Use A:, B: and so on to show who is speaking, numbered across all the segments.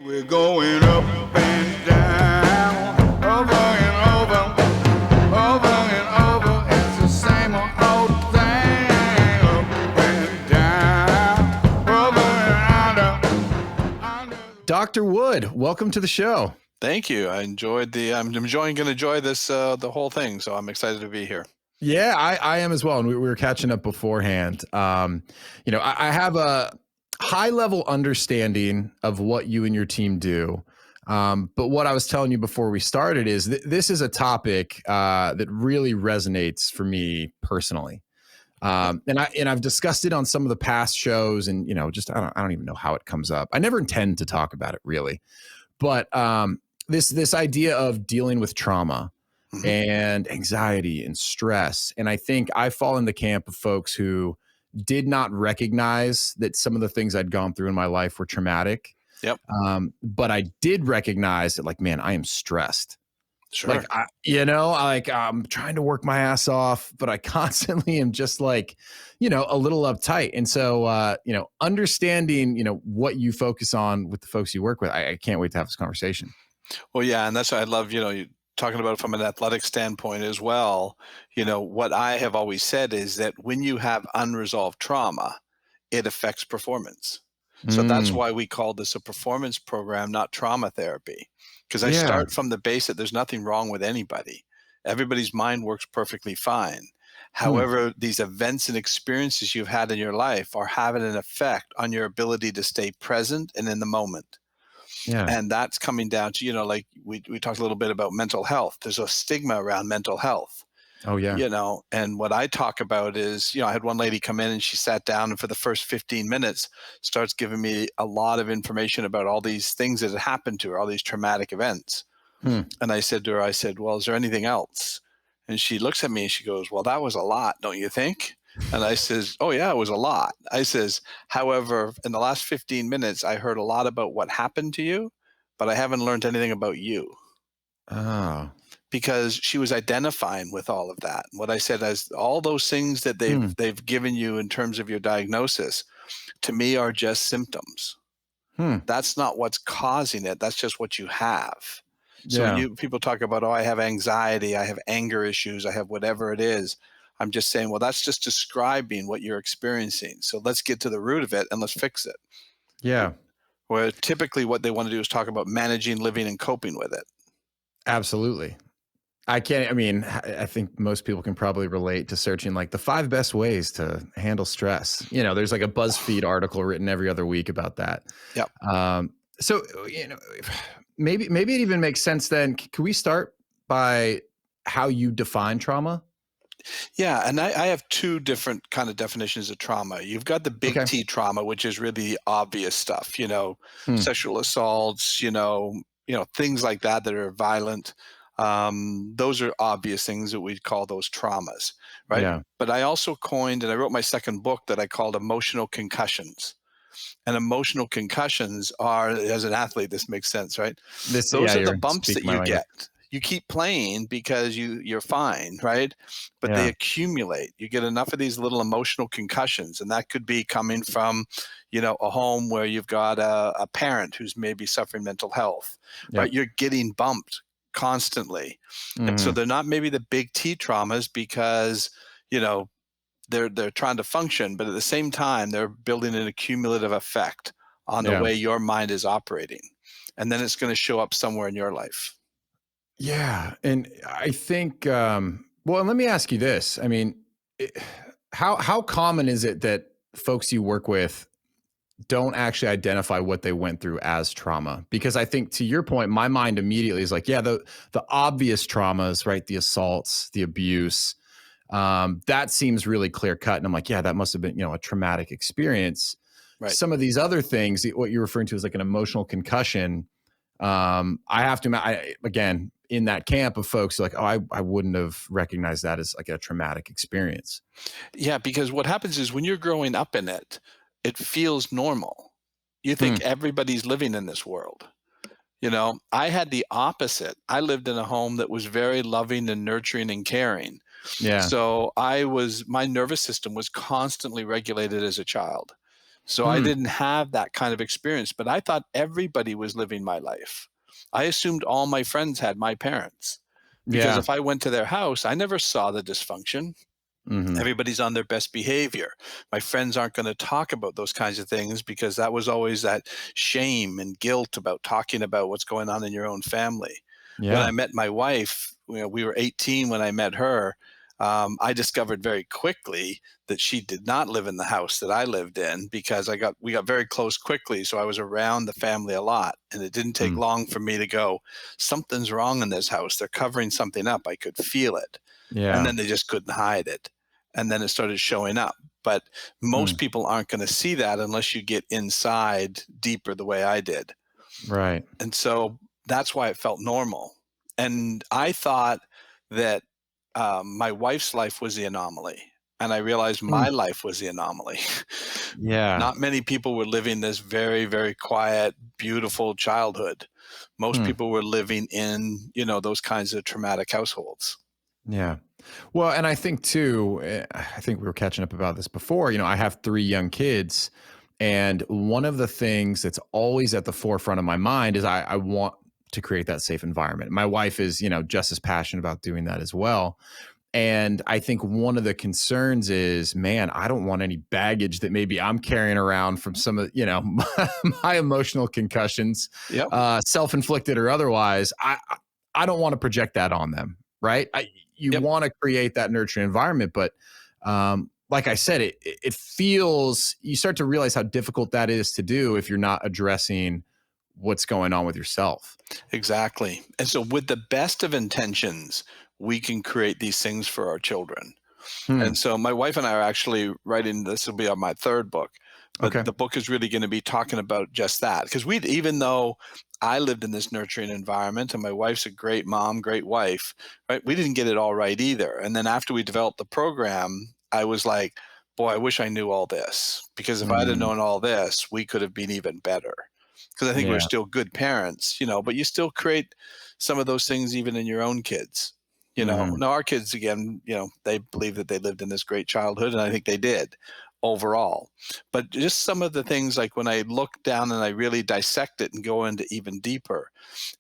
A: We're going up and down, over and over, over and over. It's the same old thing. Up and down, over and under.
B: Dr. Wood, welcome to the show.
C: Thank you. I'm going to enjoy this, the whole thing. So I'm excited to be here.
B: Yeah, I am as well. And we were catching up beforehand. I have a high level understanding of what you and your team do. But what I was telling you before we started is this is a topic that really resonates for me personally. And I've discussed it on some of the past shows, and I don't even know how it comes up. I never intend to talk about it really, but this idea of dealing with trauma and anxiety and stress, and I think I fall in the camp of folks who did not recognize that some of the things I'd gone through in my life were traumatic.
C: Yep.
B: But I did recognize that, like, man, I am stressed.
C: Sure.
B: Like, I'm trying to work my ass off, but I constantly am just like, a little uptight. And so, understanding, what you focus on with the folks you work with, I can't wait to have this conversation.
C: Well, yeah. And that's what I love, you talking about it from an athletic standpoint as well. What I have always said is that when you have unresolved trauma, it affects performance. So that's why we call this a performance program, not trauma therapy. Because I start from the base that there's nothing wrong with anybody. Everybody's mind works perfectly fine. However, these events and experiences you've had in your life are having an effect on your ability to stay present and in the moment.
B: Yeah.
C: And that's coming down to, like we talked a little bit about mental health. There's a stigma around mental health.
B: Oh, yeah.
C: And what I talk about is, I had one lady come in and she sat down and for the first 15 minutes starts giving me a lot of information about all these things that had happened to her, all these traumatic events. And I said to her, well, is there anything else? And she looks at me and she goes, well, that was a lot, don't you think? And I says, oh, yeah, it was a lot. I says, however, in the last 15 minutes, I heard a lot about what happened to you, but I haven't learned anything about you.
B: Oh.
C: Because she was identifying with all of that. What I said is all those things that they've given you in terms of your diagnosis, to me, are just symptoms. That's not what's causing it. That's just what you have. So when people talk about, I have anxiety, I have anger issues, I have whatever it is, I'm just saying, well, that's just describing what you're experiencing. So let's get to the root of it and let's fix it.
B: Yeah.
C: Where typically what they want to do is talk about managing, living, and coping with it.
B: Absolutely. I think most people can probably relate to searching like the 5 best ways to handle stress. There's like a BuzzFeed article written every other week about that.
C: Yep.
B: So, maybe it even makes sense then. Can we start by how you define trauma?
C: Yeah. And I have 2 different kind of definitions of trauma. You've got the big T trauma, which is really the obvious stuff, sexual assaults, things like that are violent. Those are obvious things that we'd call those traumas, right?
B: Yeah.
C: But I also coined, and I wrote my second book that I called emotional concussions. And emotional concussions are, as an athlete, this makes sense, right? Those are the bumps that you get. You keep playing because you're fine, right? But they accumulate. You get enough of these little emotional concussions, and that could be coming from, a home where you've got a parent who's maybe suffering mental health, right? You're getting bumped constantly. And so they're not maybe the big T traumas because, they're trying to function, but at the same time, they're building an accumulative effect on the way your mind is operating. And then it's going to show up somewhere in your life.
B: Yeah. And I think, and let me ask you this. I mean, how common is it that folks you work with don't actually identify what they went through as trauma? Because I think, to your point, my mind immediately is like, the obvious traumas, right? The assaults, the abuse, that seems really clear cut. And I'm like, that must have been, a traumatic experience. Right. Some of these other things, what you're referring to as like an emotional concussion, I have to, again, in that camp of folks like, I wouldn't have recognized that as like a traumatic experience.
C: Yeah, because what happens is when you're growing up in it, it feels normal. You think everybody's living in this world. I had the opposite. I lived in a home that was very loving and nurturing and caring. Yeah. So my nervous system was constantly regulated as a child. So I didn't have that kind of experience, but I thought everybody was living my life. I assumed all my friends had my parents, because
B: Yeah.
C: if I went to their house, I never saw the dysfunction.
B: Mm-hmm.
C: Everybody's on their best behavior. My friends aren't going to talk about those kinds of things, because that was always that shame and guilt about talking about what's going on in your own family. When I
B: Yeah.
C: met my wife, we were 18 when I met her. I discovered very quickly that she did not live in the house that I lived in, because we got very close quickly. So I was around the family a lot, and it didn't take long for me to go, something's wrong in this house. They're covering something up. I could feel it. And
B: Yeah.
C: then they just couldn't hide it. And then it started showing up. But most people aren't going to see that unless you get inside deeper the way I did.
B: Right.
C: And so that's why it felt normal. And I thought that my wife's life was the anomaly. And I realized my life was the anomaly.
B: Yeah.
C: Not many people were living this very, very quiet, beautiful childhood. Most people were living in, those kinds of traumatic households.
B: Yeah. Well, and I think too, I think we were catching up about this before. I have 3 young kids, and one of the things that's always at the forefront of my mind is I want to create that safe environment. My wife is, just as passionate about doing that as well. And I think one of the concerns is, man, I don't want any baggage that maybe I'm carrying around from some of, my emotional concussions,
C: Yep.
B: Self-inflicted or otherwise. I don't want to project that on them, right? You want to create that nurturing environment, but like I said, it feels, you start to realize how difficult that is to do if you're not addressing what's going on with yourself.
C: Exactly. And so with the best of intentions, we can create these things for our children. And so my wife and I are actually writing, this will be on my 3rd book, but the book is really going to be talking about just that. Because even though I lived in this nurturing environment and my wife's a great mom, great wife, right? We didn't get it all right either. And then after we developed the program, I was like, boy, I wish I knew all this, because if I'd have known all this, we could have been even better. Because I think we're still good parents, but you still create some of those things even in your own kids. Now our kids, again, they believe that they lived in this great childhood, and I think they did overall. But just some of the things, like when I look down and I really dissect it and go into even deeper,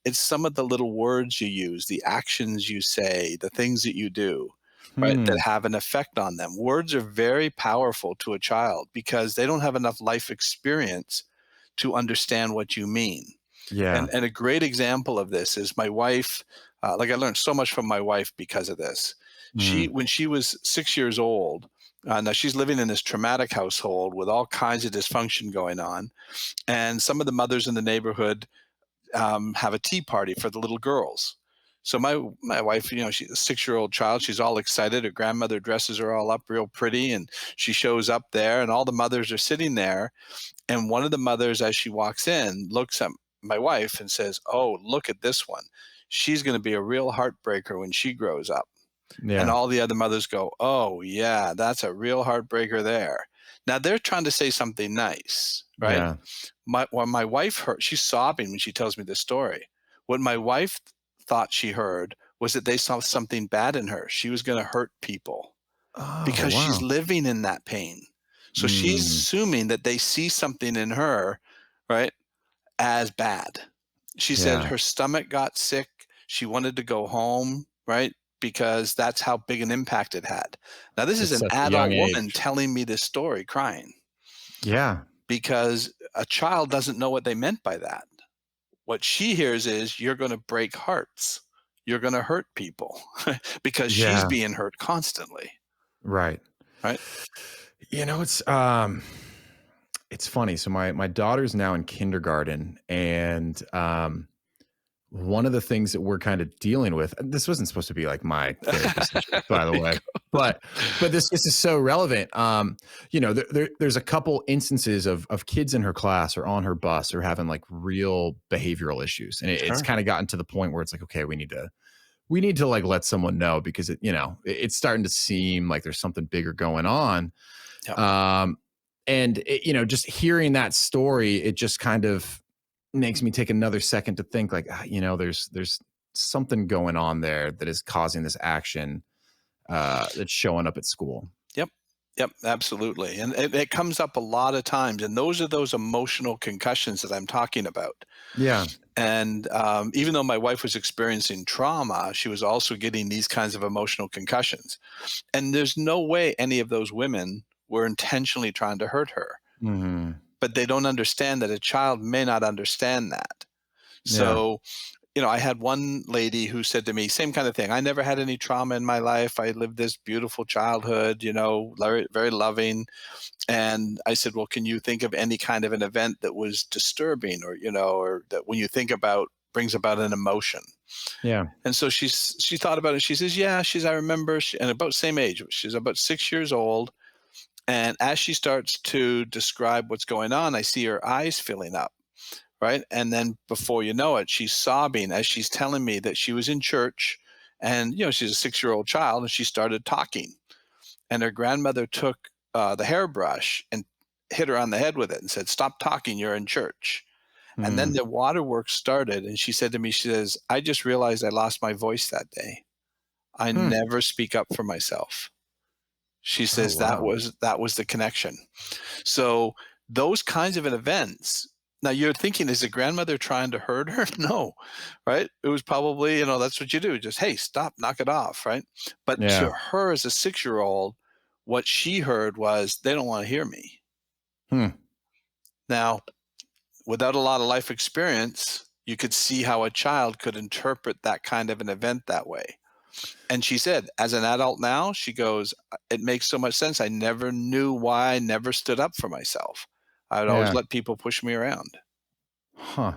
C: it's some of the little words you use, the actions you say, the things that you do, right, that have an effect on them. Words are very powerful to a child because they don't have enough life experience to understand what you mean.
B: Yeah.
C: And a great example of this is my wife. I learned so much from my wife because of this. When she was 6 years old, now she's living in this traumatic household with all kinds of dysfunction going on. And some of the mothers in the neighborhood have a tea party for the little girls. So my wife, she's a 6-year-old child. She's all excited. Her grandmother dresses her all up real pretty, and she shows up there, and all the mothers are sitting there. And one of the mothers, as she walks in, looks at my wife and says, "Oh, look at this one. She's going to be a real heartbreaker when she grows up." And
B: Yeah.
C: all the other mothers go, "Oh, yeah, that's a real heartbreaker there." Now they're trying to say something nice, right?
B: Yeah.
C: When my wife heard, she's sobbing when she tells me this story. What my wife thought she heard was that they saw something bad in her. She was going to hurt people
B: Oh,
C: because she's
B: wow.
C: living in that pain. So she's assuming that they see something in her, right, as bad. She said
B: Yeah.
C: her stomach got sick. She wanted to go home, right, because that's how big an impact it had. Now, this
B: At
C: is an
B: such a young
C: adult woman
B: age.
C: telling me this story, crying,
B: Yeah.
C: because a child doesn't know what they meant by that. What she hears is, you're going to break hearts. You're going to hurt people because she's
B: Yeah.
C: being hurt constantly,
B: Right.
C: right?
B: It's funny. So my daughter's now in kindergarten, and one of the things that we're kind of dealing with, and this wasn't supposed to be like my therapy session, by the way, but this is so relevant. There's a couple instances of kids in her class or on her bus or having like real behavioral issues, and it's
C: Sure.
B: kind of gotten to the point where it's like, okay, we need to like let someone know, because it's starting to seem like there's something bigger going on.
C: Yep.
B: Just hearing that story, it just kind of makes me take another second to think like, there's something going on there that is causing this action that's showing up at school.
C: Yep. Yep, absolutely. And it comes up a lot of times. And those are those emotional concussions that I'm talking about.
B: Yeah.
C: And even though my wife was experiencing trauma, she was also getting these kinds of emotional concussions. And there's no way any of those women were intentionally trying to hurt her.
B: Hmm.
C: But they don't understand that a child may not understand that.
B: Yeah.
C: So, I had one lady who said to me, same kind of thing. I never had any trauma in my life. I lived this beautiful childhood, very, very loving. And I said, well, can you think of any kind of an event that was disturbing or that when you think about brings about an emotion?
B: Yeah.
C: And so she thought about it. She says, yeah, I remember, and about same age. She's about 6 years old. And as she starts to describe what's going on, I see her eyes filling up. Right. And then before you know it, she's sobbing as she's telling me that she was in church and, she's a 6-year-old child and she started talking. And her grandmother took the hairbrush and hit her on the head with it and said, stop talking. You're in church. And then
B: Mm.
C: the waterworks started. And she said to me, she says, I just realized I lost my voice that day. I
B: Hmm.
C: never speak up for myself. She
B: Oh,
C: says that
B: wow.
C: was the connection. So those kinds of events. Now you're thinking, is the grandmother trying to hurt her? No, right? It was probably, that's what you do. Just, hey, stop, knock it off, right? But
B: Yeah.
C: to her as a 6-year-old, what she heard was, they don't want to hear me.
B: Hmm.
C: Now, without a lot of life experience, you could see how a child could interpret that kind of an event that way. And she said, as an adult now, she goes, it makes so much sense. I never knew why I never stood up for myself. I would always
B: Yeah.
C: let people push me around.
B: Huh.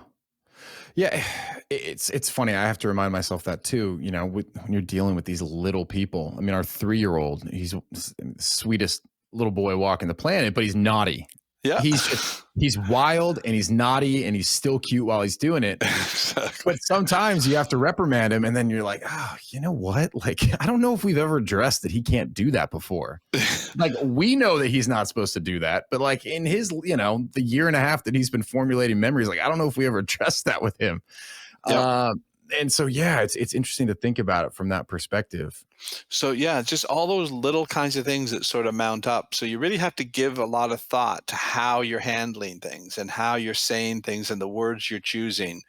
B: Yeah, it's funny. I have to remind myself that too. When you're dealing with these little people. I mean, our 3-year-old, he's the sweetest little boy walking the planet, but he's naughty.
C: Yeah.
B: He's wild and he's naughty and he's still cute while he's doing it.
C: Exactly.
B: But sometimes you have to reprimand him, and then you're like, oh, you know what? Like, I don't know if we've ever addressed that he can't do that before. Like, we know that he's not supposed to do that, but like in his, the year and a half that he's been formulating memories, like, I don't know if we ever addressed that with him.
C: Yep.
B: And so, yeah, it's interesting to think about it from that perspective.
C: So yeah, just all those little kinds of things that sort of mount up. So you really have to give a lot of thought to how you're handling things and how you're saying things and the words you're choosing,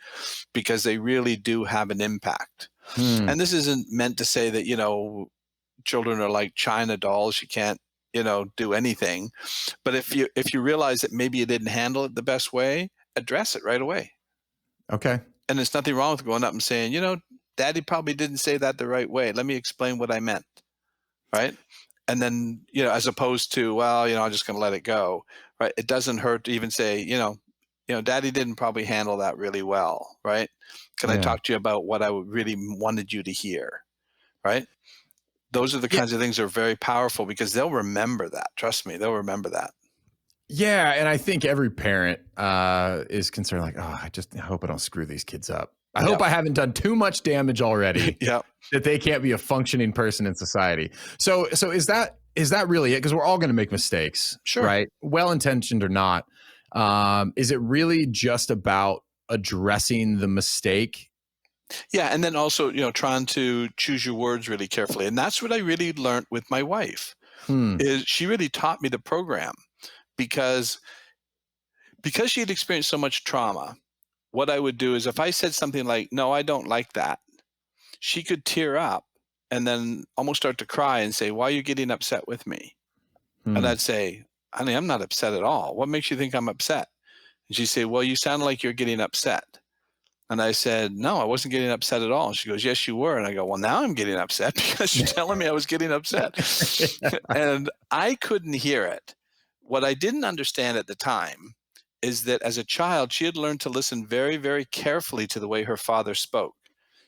C: because they really do have an impact.
B: Hmm.
C: And this isn't meant to say that, children are like China dolls. You can't, do anything. But if you realize that maybe you didn't handle it the best way, address it right away.
B: Okay.
C: And there's nothing wrong with going up and saying, Daddy probably didn't say that the right way. Let me explain what I meant. Right. And then, as opposed to, well, I'm just going to let it go. Right. It doesn't hurt to even say, Daddy didn't probably handle that really well. Right. Can I
B: Yeah.
C: talk to you about what I really wanted you to hear? Right. Those are the kinds of things that are very powerful because they'll remember that. Trust me, they'll remember that.
B: Yeah, and I think every parent is concerned, like, oh, I hope I don't screw these kids up. I hope I haven't done too much damage already.
C: Yeah,
B: that they can't be a functioning person in society. So is that really it? Because we're all going to make mistakes,
C: sure.
B: Right? Well intentioned or not. Is it really just about addressing the mistake?
C: Yeah, and then also, trying to choose your words really carefully, and that's what I really learned with my wife. Is she really taught me the program. Because she had experienced so much trauma, what I would do is if I said something like, no, I don't like that, she could tear up and then almost start to cry and say, why are you getting upset with me? And I'd say, honey, I'm not upset at all. What makes you think I'm upset? And she'd say, well, you sound like you're getting upset. And I said, no, I wasn't getting upset at all. And she goes, yes, you were. And I go, well, now I'm getting upset because you're telling me I was getting upset. And I couldn't hear it. What I didn't understand at the time is that as a child, she had learned to listen very, very carefully to the way her father spoke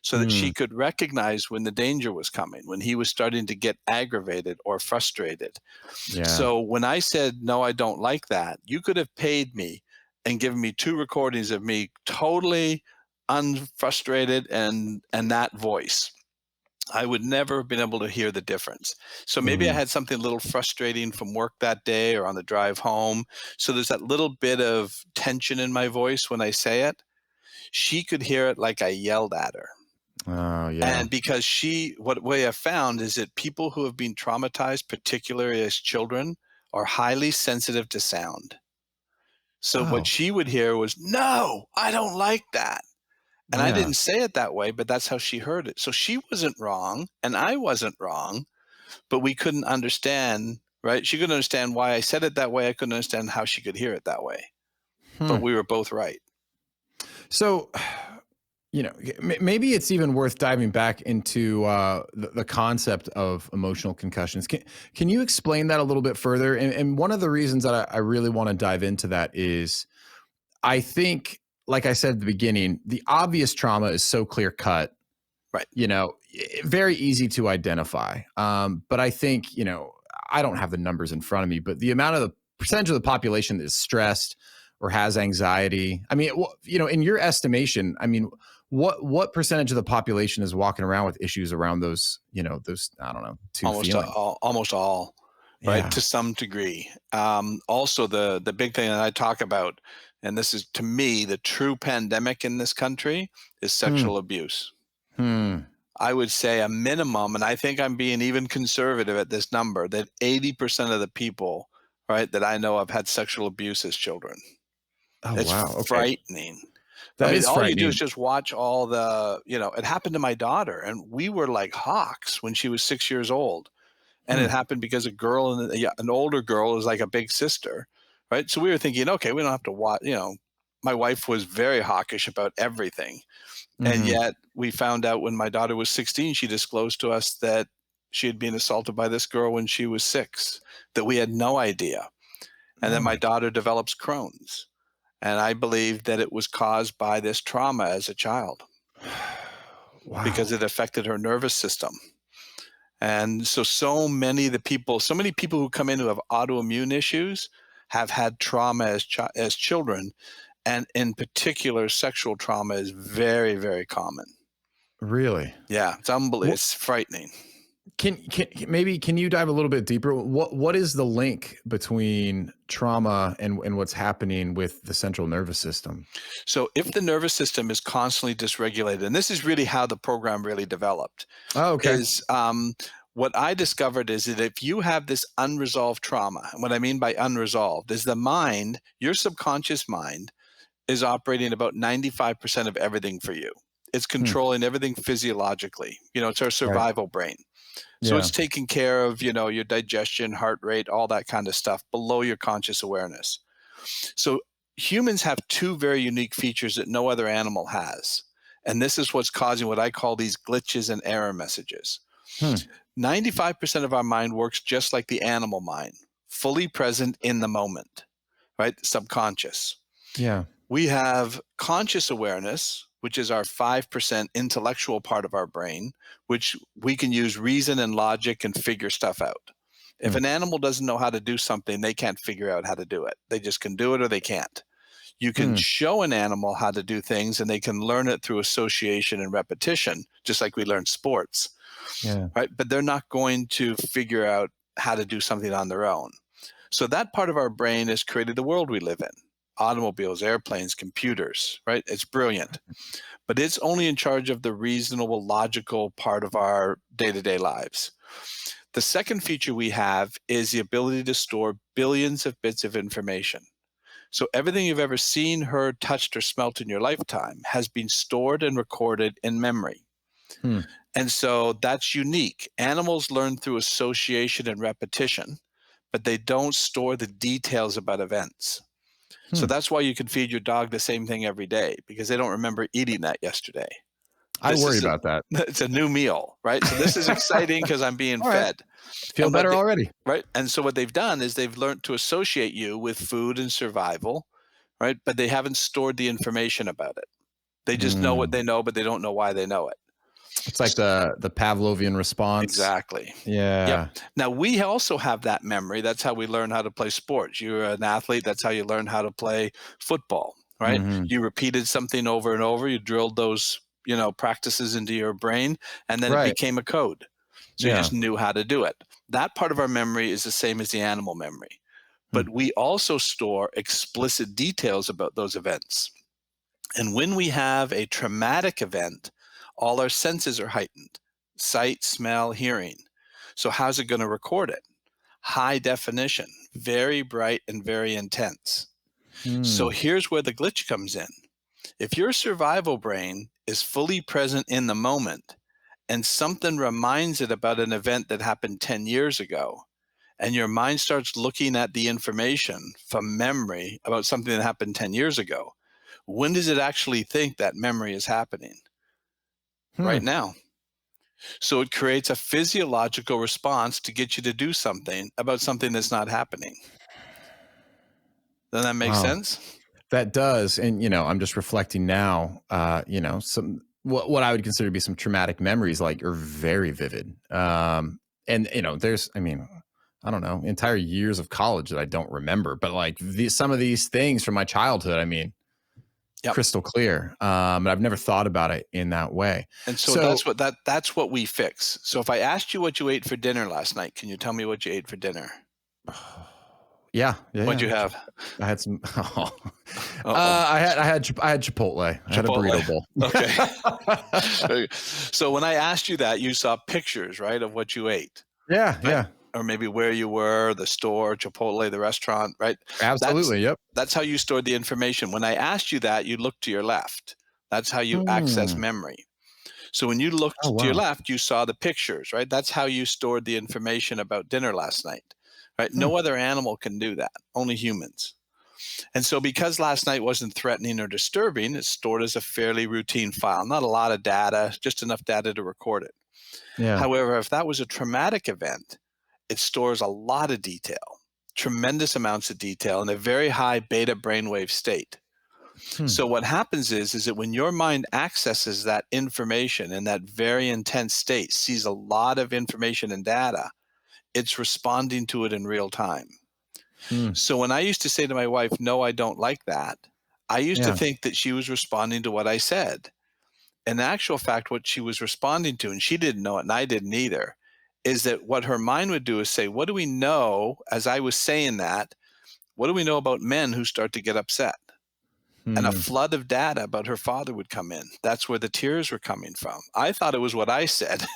C: so that she could recognize when the danger was coming, when he was starting to get aggravated or frustrated.
B: Yeah.
C: So when I said, no, I don't like that, you could have paid me and given me 2 recordings of me totally unfrustrated and that voice. I would never have been able to hear the difference. So maybe I had something a little frustrating from work that day or on the drive home. So there's that little bit of tension in my voice when I say it. She could hear it like I yelled at her.
B: Oh, yeah.
C: And because what way I found is that people who have been traumatized, particularly as children, are highly sensitive to sound. So what
B: Oh,
C: she would hear was, no, I don't like that. And I
B: yeah.
C: didn't say it that way, but that's how she heard it. So she wasn't wrong and I wasn't wrong, but we couldn't understand, right? She couldn't understand why I said it that way. I couldn't understand how she could hear it that way,
B: Hmm.
C: but we were both right.
B: So, maybe it's even worth diving back into the concept of emotional concussions. Can you explain that a little bit further? And one of the reasons that I really want to dive into that is I think, like I said at the beginning, the obvious trauma is so clear cut,
C: Right.
B: very easy to identify. But I think, I don't have the numbers in front of me, but the amount of the percentage of the population that is stressed or has anxiety. I mean, in your estimation, I mean, what percentage of the population is walking around with issues around those, I don't know, two feelings?
C: Almost all, right?
B: Yeah.
C: To some degree. Also, the big thing that I talk about, and this is to me the true pandemic in this country, is
B: Hmm.
C: sexual abuse.
B: Hmm.
C: I would say a minimum, and I think I'm being even conservative at this number, that 80% of the people, right, that I know have had sexual abuse as children.
B: Oh,
C: It's
B: wow. Okay.
C: frightening. I
B: That
C: mean,
B: is
C: all you do is
B: frightening.
C: just watch all it happened to my daughter, and we were like hawks when she was 6 years old. And it
B: Hmm.
C: happened because a girl and an older girl is like a big sister, right? So we were thinking, okay, we don't have to watch. My wife was very hawkish about everything, and
B: Mm-hmm.
C: yet we found out when my daughter was 16, she disclosed to us that she had been assaulted by this girl when she was 6, that we had no idea. And
B: Oh
C: then my
B: my.
C: daughter develops Crohn's, and I believe that it was caused by this trauma as a child because
B: Wow.
C: it affected her nervous system. And so many so many people who come in who have autoimmune issues have had trauma as children, and in particular, sexual trauma is very, very common.
B: Really?
C: Yeah, it's unbelievable.
B: What
C: It's frightening.
B: can you dive a little bit deeper? What is the link between trauma and what's happening with the central nervous system?
C: So if the nervous system is constantly dysregulated, and this is really how the program really developed,
B: Oh, okay.
C: is what I discovered is that if you have this unresolved trauma, and what I mean by unresolved is the mind, your subconscious mind, is operating about 95% of everything for you. It's
B: Hmm.
C: controlling everything physiologically. It's our
B: Right.
C: survival brain. So
B: Yeah.
C: it's taking care of, your digestion, heart rate, all that kind of stuff below your conscious awareness. So humans have two very unique features that no other animal has. And this is what's causing what I call these glitches and error messages.
B: Hmm.
C: 95% of our mind works just like the animal mind, fully present in the moment, right? Subconscious.
B: Yeah.
C: We have conscious awareness, which is our 5% intellectual part of our brain, which we can use reason and logic and figure stuff out. If
B: Hmm.
C: an animal doesn't know how to do something, they can't figure out how to do it. They just can do it or they can't. You can
B: Hmm.
C: show an animal how to do things and they can learn it through association and repetition, just like we learn sports,
B: Yeah.
C: right? But they're not going to figure out how to do something on their own. So that part of our brain has created the world we live in. Automobiles, airplanes, computers, right? It's brilliant. But it's only in charge of the reasonable, logical part of our day-to-day lives. The second feature we have is the ability to store billions of bits of information. So everything you've ever seen, heard, touched, or smelt in your lifetime has been stored and recorded in memory.
B: Hmm.
C: And so that's unique. Animals learn through association and repetition, but they don't store the details about events. So
B: Hmm.
C: that's why you can feed your dog the same thing every day, because they don't remember eating that yesterday.
B: I worry about that.
C: It's a new meal, right? So this is exciting because I'm being
B: All right.
C: fed.
B: Feel
C: And
B: better already.
C: right? And so what they've done is they've learned to associate you with food and survival, right? But they haven't stored the information about it. They just know what
B: Hmm.
C: they know, but they don't know why they know it.
B: It's like the Pavlovian response.
C: Exactly. Yep.
B: Yeah.
C: Now we also have that memory. That's how we learn how to play sports. You're an athlete. That's how you learn how to play football, right?
B: Hmm.
C: You repeated something over and over. You drilled those, practices into your brain, and then it
B: Right.
C: became a code. So you
B: Yeah.
C: just knew how to do it. That part of our memory is the same as the animal memory.
B: Hmm.
C: But we also store explicit details about those events. And when we have a traumatic event, all our senses are heightened: sight, smell, hearing. So how's it going to record it? High definition, very bright and very intense. So here's where the glitch comes in. If your survival brain is fully present in the moment and something reminds it about an event that happened 10 years ago, and your mind starts looking at the information from memory about something that happened 10 years ago, when does it actually think that memory is happening? Right now. So it creates a physiological response to get you to do something about something that's not happening. Does that make sense?
B: That does. And, I'm just reflecting now, some what I would consider to be some traumatic memories, like, are very vivid. And, there's, I don't know, entire years of college that I don't remember, but like some of these things from my childhood, crystal clear. And I've never thought about it in that way.
C: And so that's what we fix. So if I asked you what you ate for dinner last night, can you tell me what you ate for dinner?
B: Yeah.
C: What'd you have?
B: I had some. I had Chipotle. I had a burrito bowl.
C: Okay. So when I asked you that, you saw pictures, right, of what you ate.
B: Yeah.
C: Right?
B: Yeah.
C: Or maybe where you were, the store, Chipotle, the restaurant, right?
B: Absolutely. Yep.
C: That's how you stored the information. When I asked you that, you looked to your left. That's how you access memory. So when you looked to your left, you saw the pictures, right? That's how you stored the information about dinner last night, right? No other animal can do that, only humans. And so because last night wasn't threatening or disturbing, it's stored as a fairly routine file. Not a lot of data, just enough data to record it.
B: Yeah.
C: However, if that was a traumatic event, it stores a lot of detail, tremendous amounts of detail in a very high beta brainwave state. So what happens is that when your mind accesses that information in that very intense state, sees a lot of information and data, it's responding to it in real time. So when I used to say to my wife, no, I don't like that, I used to think that she was responding to what I said. In actual fact, what she was responding to, and she didn't know it and I didn't either, is that what her mind would do is say, what do we know, as I was saying that, what do we know about men who start to get upset? And a flood of data about her father would come in. That's where the tears were coming from. I thought it was what I said.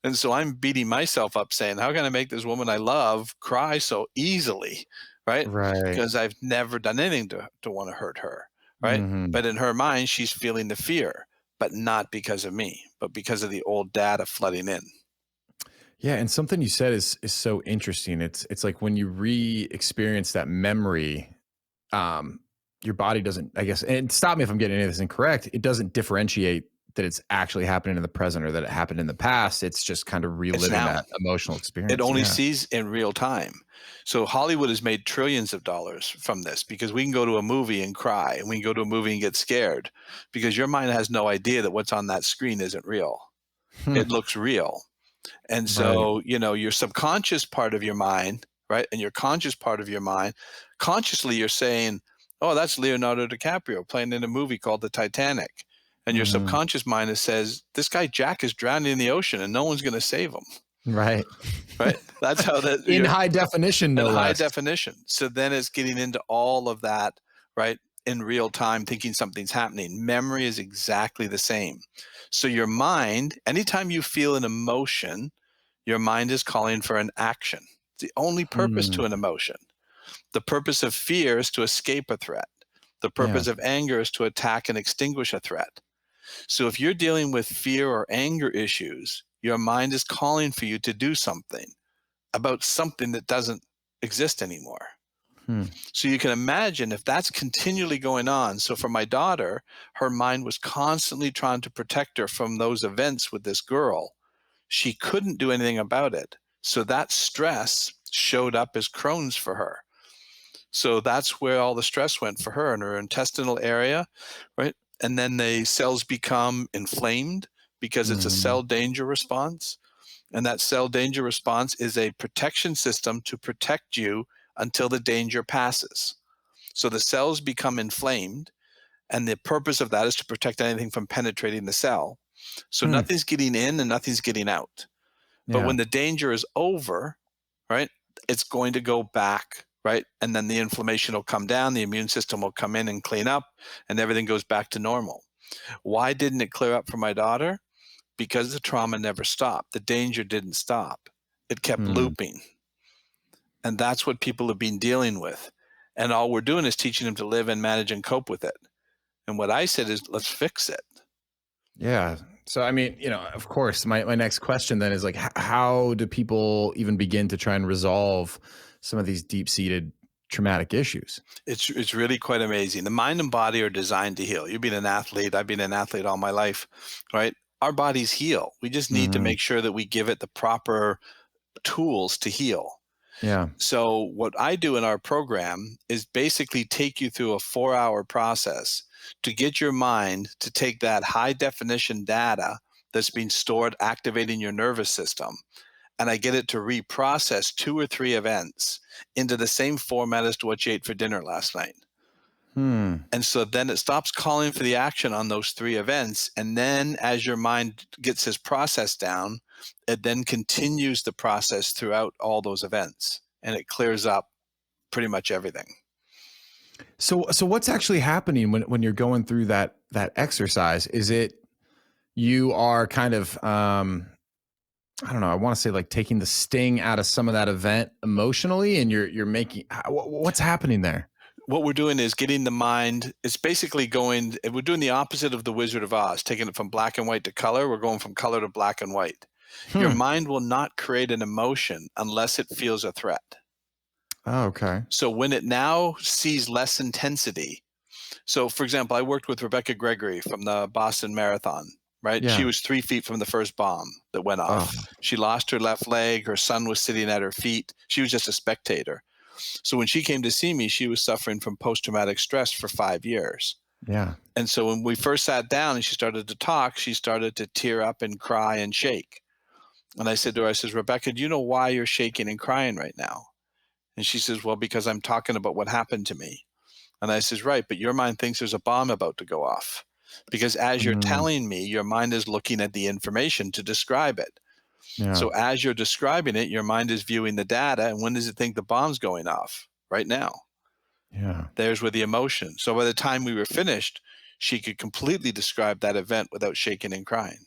C: And so I'm beating myself up saying, how can I make this woman I love cry so easily? Right? Because I've never done anything to want to hurt her. Right? But in her mind, she's feeling the fear, but not because of me, but because of the old data flooding in.
B: Yeah, and something you said is so interesting. It's like when you re-experience that memory, your body doesn't, I guess, and stop me if I'm getting any of this incorrect, it doesn't differentiate that it's actually happening in the present or that it happened in the past. It's just kind of reliving that emotional experience.
C: It only sees in real time. So Hollywood has made trillions of dollars from this because we can go to a movie and cry, and we can go to a movie and get scared because your mind has no idea that what's on that screen isn't real. It looks real. And so, your subconscious part of your mind, right, and your conscious part of your mind, consciously you're saying, oh, that's Leonardo DiCaprio playing in a movie called The Titanic. And your subconscious mind says, this guy Jack is drowning in the ocean and no one's going to save him.
B: Right.
C: That's how that
B: in high definition, no less.
C: High definition. So then it's getting into all of that, right, in real time, thinking something's happening. Memory is exactly the same. So your mind, anytime you feel an emotion, your mind is calling for an action. It's the only purpose to an emotion. The purpose of fear is to escape a threat. The purpose of anger is to attack and extinguish a threat. So if you're dealing with fear or anger issues, your mind is calling for you to do something about something that doesn't exist anymore. So you can imagine if that's continually going on. So for my daughter, her mind was constantly trying to protect her from those events with this girl. She couldn't do anything about it. So that stress showed up as Crohn's for her. So that's where all the stress went for her in her intestinal area, right? And then the cells become inflamed because it's a cell danger response. And that cell danger response is a protection system to protect you until the danger passes. So the cells become inflamed, and the purpose of that is to protect anything from penetrating the cell. So nothing's getting in and nothing's getting out. But when the danger is over, right, it's going to go back, right? And then the inflammation will come down, the immune system will come in and clean up, and everything goes back to normal. Why didn't it clear up for my daughter? Because the trauma never stopped. The danger didn't stop. It kept looping. And that's what people have been dealing with. And all we're doing is teaching them to live and manage and cope with it. And what I said is, let's fix it.
B: Yeah. So, I mean, of course, my next question then is like, how do people even begin to try and resolve some of these deep-seated traumatic issues?
C: It's really quite amazing. The mind and body are designed to heal. You've been an athlete. I've been an athlete all my life, right? Our bodies heal. We just need to make sure that we give it the proper tools to heal.
B: Yeah.
C: So what I do in our program is basically take you through a 4-hour process to get your mind to take that high definition data that's being stored activating your nervous system, and I get it to reprocess 2 or 3 events into the same format as to what you ate for dinner last night. And so then it stops calling for the action on those 3 events. And then as your mind gets this process down, it then continues the process throughout all those events, and it clears up pretty much everything.
B: So what's actually happening when you're going through that exercise? Is it you are kind of, I don't know, I want to say like taking the sting out of some of that event emotionally, and you're making, what's happening there?
C: What we're doing is getting the mind, it's basically we're doing the opposite of the Wizard of Oz, taking it from black and white to color. We're going from color to black and white. Your mind will not create an emotion unless it feels a threat.
B: Oh, okay.
C: So when it now sees less intensity. So for example, I worked with Rebecca Gregory from the Boston Marathon, right?
B: Yeah.
C: She was 3 feet from the first bomb that went off.
B: Oh.
C: She lost her left leg. Her son was sitting at her feet. She was just a spectator. So when she came to see me, she was suffering from post-traumatic stress for 5 years.
B: Yeah.
C: And so when we first sat down and she started to talk, she started to tear up and cry and shake. And I said to her, I says, Rebecca, do you know why you're shaking and crying right now? And she says, well, because I'm talking about what happened to me. And I says, right, but your mind thinks there's a bomb about to go off. Because as you're telling me, your mind is looking at the information to describe it.
B: Yeah.
C: So as you're describing it, your mind is viewing the data. And when does it think the bomb's going off? Right now.
B: Yeah.
C: There's where the emotion. So by the time we were finished, she could completely describe that event without shaking and crying.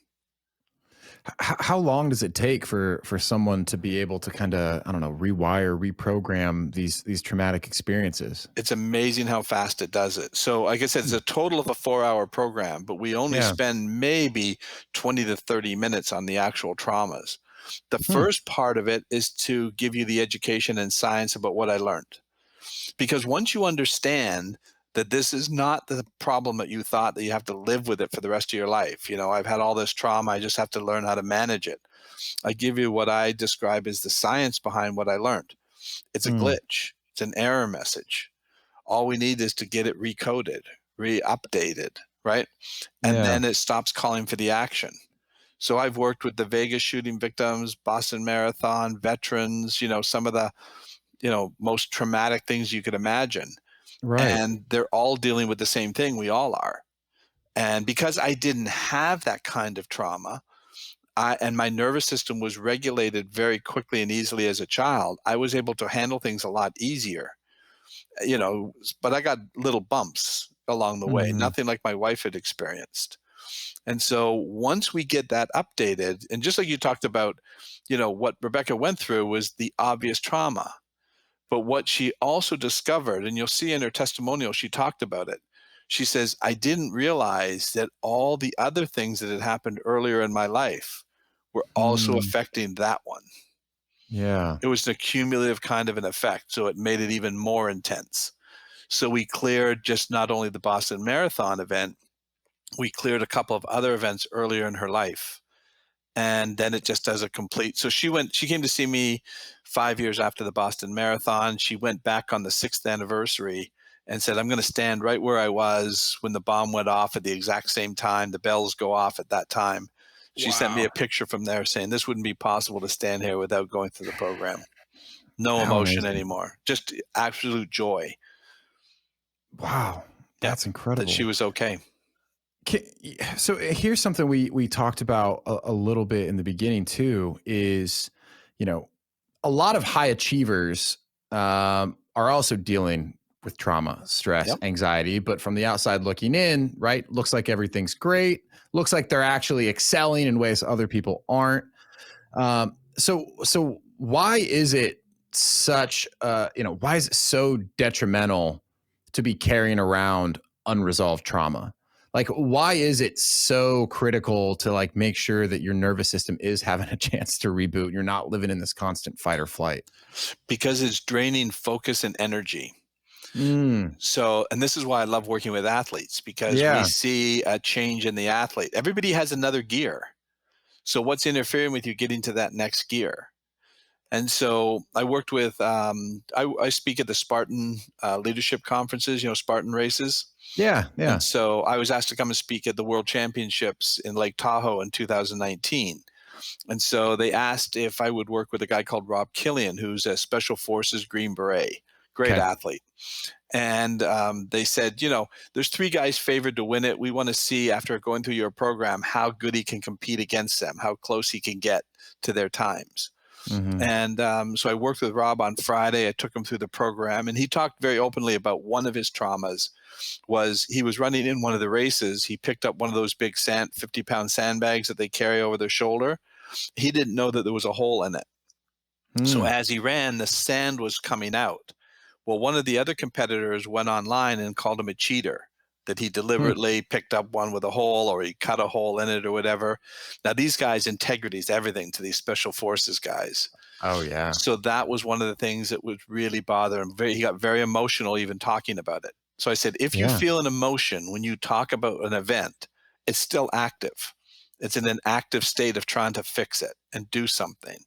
B: How long does it take for someone to be able to kind of, I don't know, rewire, reprogram these traumatic experiences?
C: It's amazing how fast it does it. So like I said, it's a total of a 4-hour program, but we only spend maybe 20 to 30 minutes on the actual traumas. The first part of it is to give you the education and science about what I learned. Because once you understand that this is not the problem that you thought, that you have to live with it for the rest of your life. I've had all this trauma. I just have to learn how to manage it. I give you what I describe as the science behind what I learned. It's a glitch. It's an error message. All we need is to get it recoded, re-updated, right? And then it stops calling for the action. So I've worked with the Vegas shooting victims, Boston Marathon, veterans, some of the, most traumatic things you could imagine.
B: Right.
C: And they're all dealing with the same thing. We all are. And because I didn't have that kind of trauma, and my nervous system was regulated very quickly and easily as a child, I was able to handle things a lot easier. But I got little bumps along the way, nothing like my wife had experienced. And so once we get that updated, and just like you talked about, what Rebecca went through was the obvious trauma. But what she also discovered, and you'll see in her testimonial, she talked about it. She says, I didn't realize that all the other things that had happened earlier in my life were also affecting that one.
B: Yeah.
C: It was an accumulative kind of an effect. So it made it even more intense. So we cleared just not only the Boston Marathon event, we cleared a couple of other events earlier in her life. And then it just does a complete. So she came to see me 5 years after the Boston Marathon. She went back on the 6th anniversary and said, I'm going to stand right where I was when the bomb went off at the exact same time. The bells go off at that time. She sent me a picture from there saying this wouldn't be possible to stand here without going through the program. No emotion anymore, just absolute joy.
B: Wow. That's incredible.
C: That she was okay.
B: So here's something we talked about a little bit in the beginning too, is, a lot of high achievers are also dealing with trauma, stress,
C: Yep.
B: anxiety, but from the outside looking in, right, looks like everything's great. Looks like they're actually excelling in ways other people aren't. So why is it such, why is it so detrimental to be carrying around unresolved trauma? Like, why is it so critical to like make sure that your nervous system is having a chance to reboot? You're not living in this constant fight or flight.
C: Because it's draining focus and energy. So, and this is why I love working with athletes, because we see a change in the athlete. Everybody has another gear. So what's interfering with you getting to that next gear? And so I worked with, I speak at the Spartan leadership conferences, Spartan races.
B: Yeah.
C: And so I was asked to come and speak at the World Championships in Lake Tahoe in 2019. And so they asked if I would work with a guy called Rob Killian, who's a Special Forces Green Beret, great athlete. And they said, there's 3 guys favored to win it. We want to see, after going through your program, how good he can compete against them, how close he can get to their times. And so I worked with Rob on Friday. I took him through the program, and he talked very openly about one of his traumas. Was he was running in one of the races. He picked up one of those big 50-pound sandbags that they carry over their shoulder. He didn't know that there was a hole in it. So as he ran, the sand was coming out. Well, one of the other competitors went online and called him a cheater, that he deliberately picked up one with a hole, or he cut a hole in it or whatever. Now, these guys, integrity is everything to these special forces guys.
B: Oh, yeah.
C: So that was one of the things that would really bother him. He got very emotional even talking about it. So I said, if you feel an emotion when you talk about an event, it's still active. It's in an active state of trying to fix it and do something.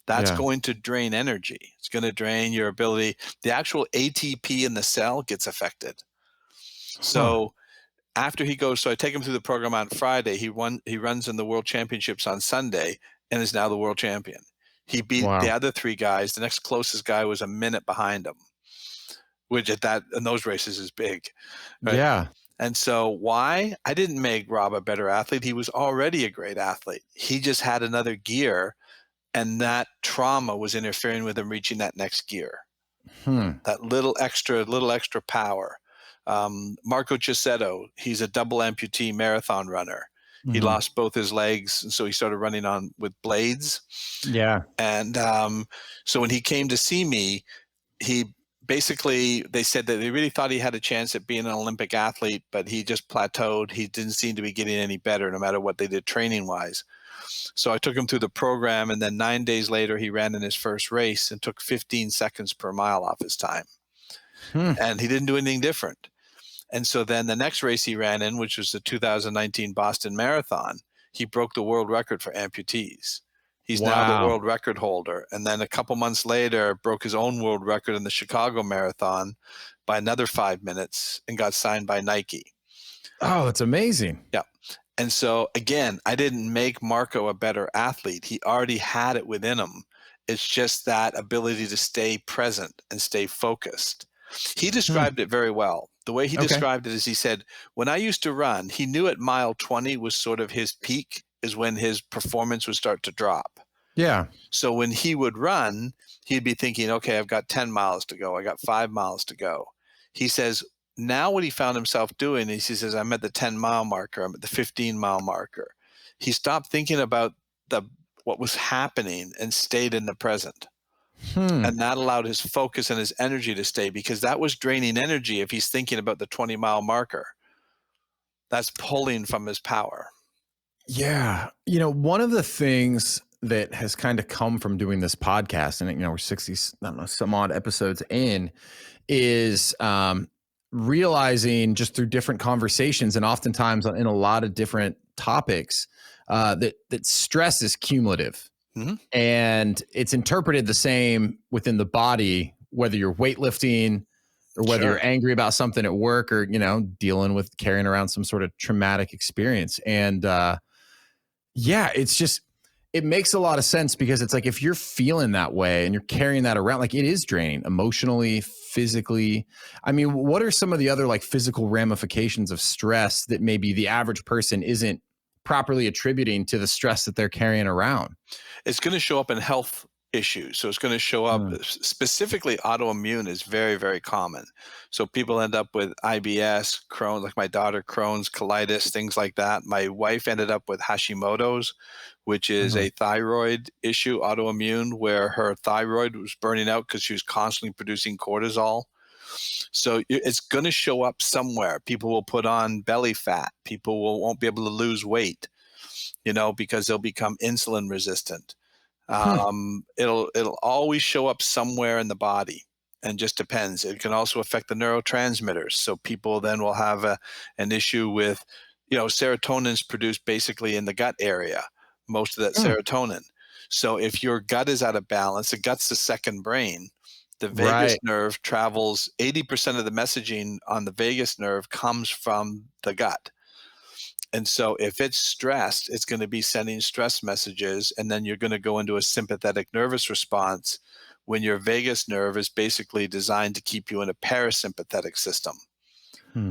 C: That's going to drain energy. It's going to drain your ability. The actual ATP in the cell gets affected. So after he goes, so I take him through the program on Friday. He runs in the World Championships on Sunday and is now the world champion. He beat the other 3 guys. The next closest guy was a minute behind him, which in those races is big. Right? Yeah. And so why? I didn't make Rob a better athlete. He was already a great athlete. He just had another gear, and that trauma was interfering with him reaching that next gear. That little extra power. Marco Chacetto, he's a double amputee marathon runner. He lost both his legs, and so he started running on with blades. Yeah. And so when he came to see me, they said that they really thought he had a chance at being an Olympic athlete, but he just plateaued. He didn't seem to be getting any better no matter what they did training-wise. So I took him through the program, and then 9 days later, he ran in his first race and took 15 seconds per mile off his time. And he didn't do anything different. And so then the next race he ran in, which was the 2019 Boston Marathon, he broke the world record for amputees. He's now the world record holder. And then a couple months later, broke his own world record in the Chicago Marathon by another 5 minutes and got signed by Nike.
B: Oh, that's amazing.
C: Yeah. And so again, I didn't make Marco a better athlete. He already had it within him. It's just that ability to stay present and stay focused. He described it very well. The way he described it is, he said, when I used to run, he knew at mile 20 was sort of his peak, is when his performance would start to drop. Yeah. So when he would run, he'd be thinking, okay, I've got 10 miles to go. I got 5 miles to go. He says, now what he found himself doing is, he says, I'm at the 10-mile marker. I'm at the 15-mile marker. He stopped thinking about what was happening and stayed in the present. And that allowed his focus and his energy to stay, because that was draining energy if he's thinking about the 20-mile marker. That's pulling from his power.
B: Yeah. One of the things that has kind of come from doing this podcast, and we're 60, some odd episodes in, is realizing just through different conversations, and oftentimes in a lot of different topics, that stress is cumulative. And it's interpreted the same within the body, whether you're weightlifting or whether you're angry about something at work, or, dealing with carrying around some sort of traumatic experience. And it's just, it makes a lot of sense, because it's like, if you're feeling that way and you're carrying that around, like, it is draining emotionally, physically. I mean, what are some of the other like physical ramifications of stress that maybe the average person isn't properly attributing to the stress that they're carrying around?
C: It's going to show up in health issues. So it's going to show up specifically. Autoimmune is very, very common. So people end up with IBS, Crohn's, like my daughter, Crohn's, colitis, things like that. My wife ended up with Hashimoto's, which is a thyroid issue, autoimmune, where her thyroid was burning out because she was constantly producing cortisol. So it's going to show up somewhere. People will put on belly fat. People won't be able to lose weight, because they'll become insulin resistant. It'll always show up somewhere in the body, and just depends. It can also affect the neurotransmitters. So people then will have an issue with, serotonin is produced basically in the gut area, most of that serotonin. So if your gut is out of balance, the gut's the second brain. The vagus nerve travels 80% of the messaging on the vagus nerve comes from the gut. And so if it's stressed, it's going to be sending stress messages, and then you're going to go into a sympathetic nervous response when your vagus nerve is basically designed to keep you in a parasympathetic system.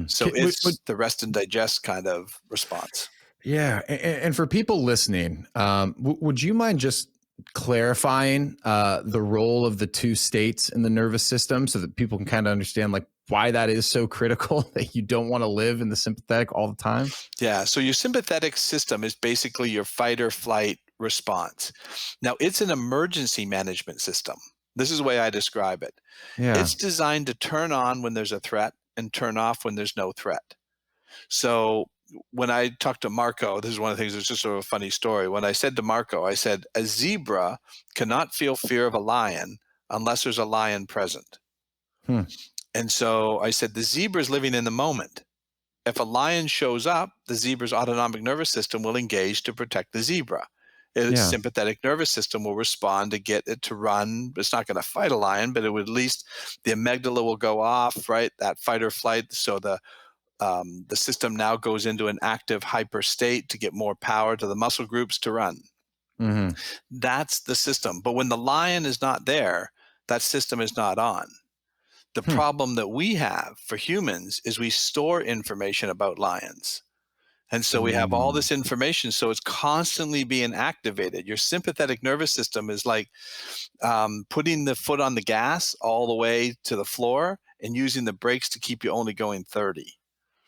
C: So it's the rest and digest kind of response.
B: Yeah. And for people listening, would you mind just clarifying the role of the two states in the nervous system so that people can kind of understand like why that is so critical that you don't want to live in the sympathetic all the time?
C: Yeah. So your sympathetic system is basically your fight or flight response. Now, it's an emergency management system. This is the way I describe it.
B: Yeah.
C: It's designed to turn on when there's a threat and turn off when there's no threat. So when I talked to Marco, this is one of the things, it's just sort of a funny story. When I said to Marco, I said, a zebra cannot feel fear of a lion unless there's a lion present. And so I said, the zebra is living in the moment. If a lion shows up, the zebra's autonomic nervous system will engage to protect the zebra. Its sympathetic nervous system will respond to get it to run. It's not going to fight a lion, but it would at least, the amygdala will go off, right? That fight or flight. So the system now goes into an active hyper state to get more power to the muscle groups to run. That's the system. But when the lion is not there, that system is not on. The problem that we have for humans is we store information about lions. And so we have all this information, so it's constantly being activated. Your sympathetic nervous system is like putting the foot on the gas all the way to the floor and using the brakes to keep you only going 30.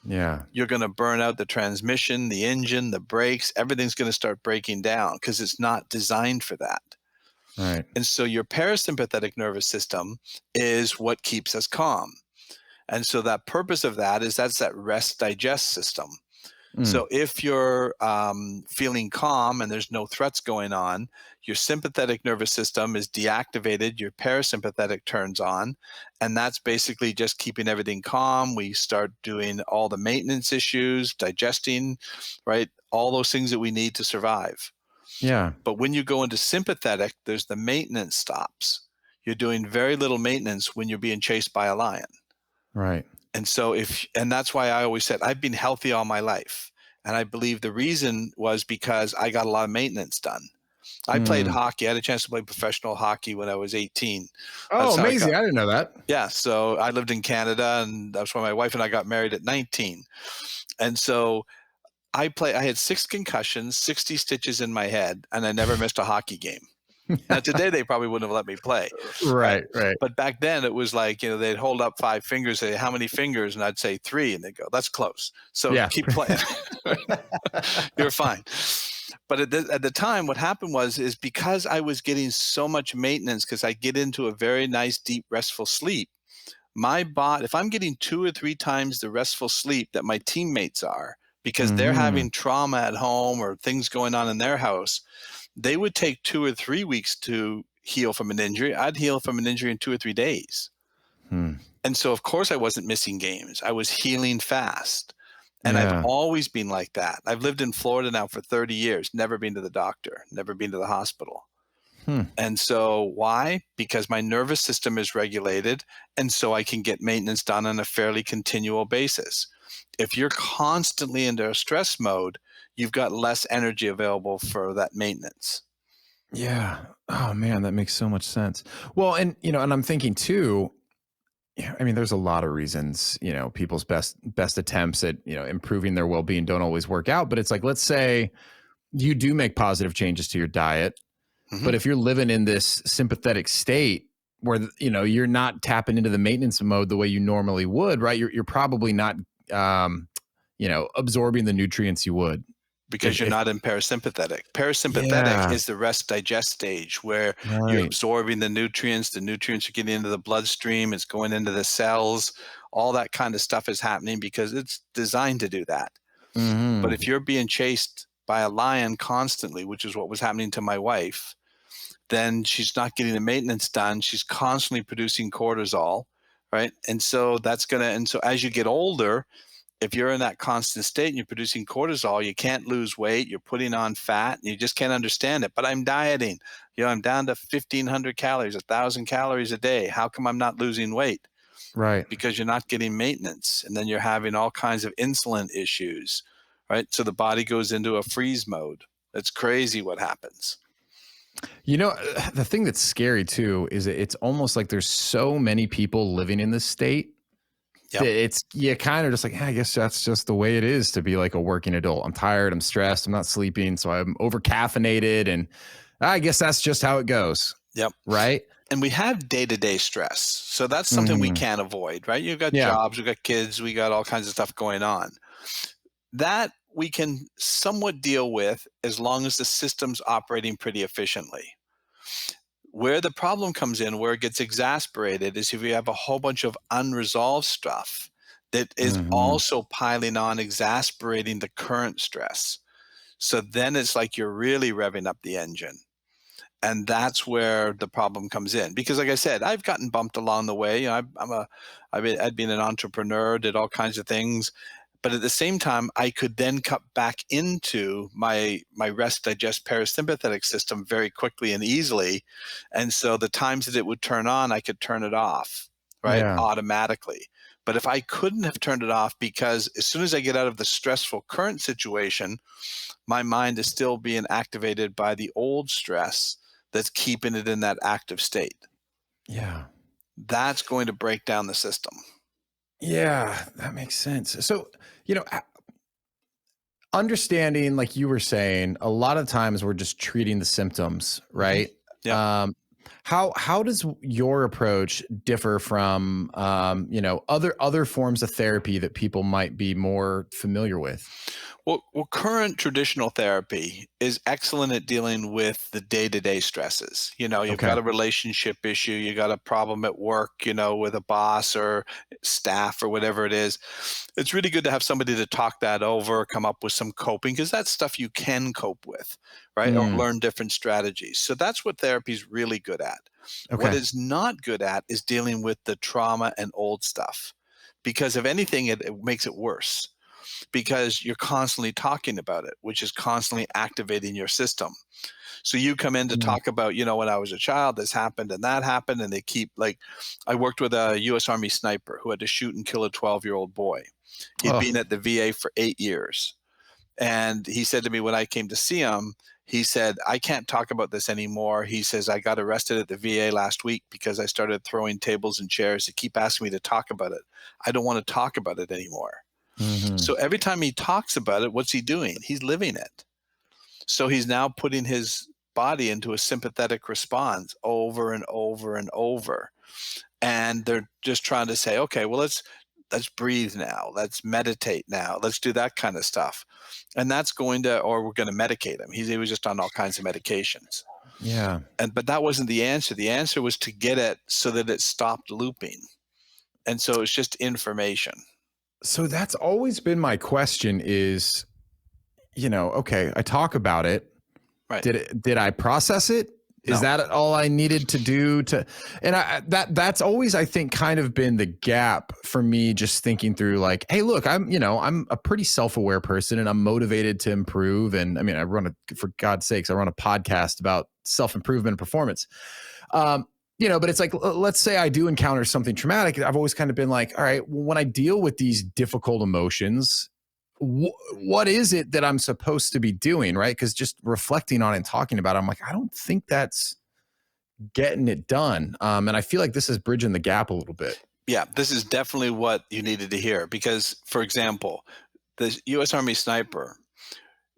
B: Yeah.
C: You're going to burn out the transmission, the engine, the brakes. Everything's going to start breaking down because it's not designed for that.
B: Right.
C: And so your parasympathetic nervous system is what keeps us calm. And so that purpose of that is that's that rest digest system. So if you're feeling calm and there's no threats going on, your sympathetic nervous system is deactivated, your parasympathetic turns on, and that's basically just keeping everything calm. We start doing all the maintenance issues, digesting, right? All those things that we need to survive.
B: Yeah.
C: But when you go into sympathetic, there's the maintenance stops. You're doing very little maintenance when you're being chased by a lion.
B: Right.
C: And so and that's why I always said, I've been healthy all my life. And I believe the reason was because I got a lot of maintenance done. I played hockey. I had a chance to play professional hockey when I was 18.
B: Oh, amazing. I didn't know that.
C: Yeah. So I lived in Canada, and that's when my wife and I got married at 19. And so I had 6 concussions, 60 stitches in my head, and I never missed a hockey game. Now today they probably wouldn't have let me play.
B: Right. But
C: back then it was like, they'd hold up 5 fingers, say, how many fingers? And I'd say 3, and they'd go, that's close. So keep playing. You're fine. But at the time, what happened is because I was getting so much maintenance, because I get into a very nice, deep, restful sleep, my body, if I'm getting 2 or 3 times the restful sleep that my teammates are, because they're having trauma at home or things going on in their house, they would take 2 or 3 weeks to heal from an injury. I'd heal from an injury in 2 or 3 days. And so, of course, I wasn't missing games. I was healing fast. And I've always been like that. I've lived in Florida now for 30 years, never been to the doctor, never been to the hospital. And so why? Because my nervous system is regulated, and so I can get maintenance done on a fairly continual basis. If you're constantly into a stress mode, you've got less energy available for that maintenance.
B: Yeah. Oh man, that makes so much sense. Well, and and I'm thinking too, I mean, there's a lot of reasons, people's best attempts at, improving their well-being don't always work out, but it's like, let's say you do make positive changes to your diet. But if you're living in this sympathetic state where, you know, you're not tapping into the maintenance mode the way you normally would, right? You're probably not, you know, absorbing the nutrients you would.
C: Because you're not in parasympathetic. Parasympathetic is the rest digest stage where you're absorbing the nutrients are getting into the bloodstream, it's going into the cells, all that kind of stuff is happening because it's designed to do that. But if you're being chased by a lion constantly, which is what was happening to my wife, then she's not getting the maintenance done. She's constantly producing cortisol, right? And so so as you get older, if you're in that constant state and you're producing cortisol, you can't lose weight, you're putting on fat, and you just can't understand it. But I'm dieting. You know, I'm down to 1,500 calories, 1,000 calories a day. How come I'm not losing weight?
B: Right.
C: Because you're not getting maintenance. And then you're having all kinds of insulin issues, right? So the body goes into a freeze mode. It's crazy what happens.
B: You know, the thing that's scary too is it's almost like there's so many people living in this state. Yep. It's kind of just like, I guess that's just the way it is to be like a working adult. I'm tired, I'm stressed, I'm not sleeping, so I'm over caffeinated, and I guess that's just how it goes.
C: Yep.
B: Right.
C: And we have day-to-day stress. So that's something we can't avoid, right? You've got jobs, we've got kids, we got all kinds of stuff going on. That we can somewhat deal with as long as the system's operating pretty efficiently. Where the problem comes in, where it gets exasperated, is if you have a whole bunch of unresolved stuff that is also piling on, exasperating the current stress. So then it's like you're really revving up the engine. And that's where the problem comes in. Because like I said, I've gotten bumped along the way. You know, I'd been an entrepreneur, did all kinds of things. But at the same time, I could then cut back into my rest, digest, parasympathetic system very quickly and easily. And so the times that it would turn on, I could turn it off, right? Automatically. But if I couldn't have turned it off, because as soon as I get out of the stressful current situation, my mind is still being activated by the old stress that's keeping it in that active state.
B: Yeah.
C: That's going to break down the system.
B: Yeah, that makes sense. So, you know, understanding, like you were saying, a lot of times we're just treating the symptoms, right?
C: Yeah.
B: How does your approach differ from, you know, other forms of therapy that people might be more familiar with?
C: Well, current traditional therapy is excellent at dealing with the day-to-day stresses. You know, you've got a relationship issue, you got a problem at work, you know, with a boss or staff or whatever it is. It's really good to have somebody to talk that over, come up with some coping, because that's stuff you can cope with, right? Or learn different strategies. So that's what therapy is really good at. What it's not good at is dealing with the trauma and old stuff, because if anything, it makes it worse. Because you're constantly talking about it, which is constantly activating your system. So you come in to talk about, you know, when I was a child, this happened and that happened. And they keep, like, I worked with a U.S. Army sniper who had to shoot and kill a 12-year-old boy. He'd been at the VA for 8 years. And he said to me when I came to see him, he said, I can't talk about this anymore. He says, I got arrested at the VA last week because I started throwing tables and chairs. They keep asking me to talk about it. I don't want to talk about it anymore. So every time he talks about it, what's he doing? He's living it. So he's now putting his body into a sympathetic response over and over and over. And they're just trying to say, okay, well, let's breathe now. Let's meditate now. Let's do that kind of stuff. And that's going to, or we're going to medicate him. He was just on all kinds of medications.
B: Yeah.
C: But that wasn't the answer. The answer was to get it so that it stopped looping. And so it's just information.
B: So that's always been my question is, you know, okay, I talk about it.
C: Right.
B: Did I process it? Is that all I needed to do and that's always, I think, kind of been the gap for me, just thinking through like, hey, look, I'm a pretty self-aware person and I'm motivated to improve. And I mean, for God's sakes, I run a podcast about self-improvement and performance. You know, but it's like, let's say I do encounter something traumatic. I've always kind of been like, all right, well, when I deal with these difficult emotions, what is it that I'm supposed to be doing? Right. Because just reflecting on it and talking about it, I'm like, I don't think that's getting it done. And I feel like this is bridging the gap a little bit.
C: Yeah, this is definitely what you needed to hear. Because, for example, the U.S. Army sniper,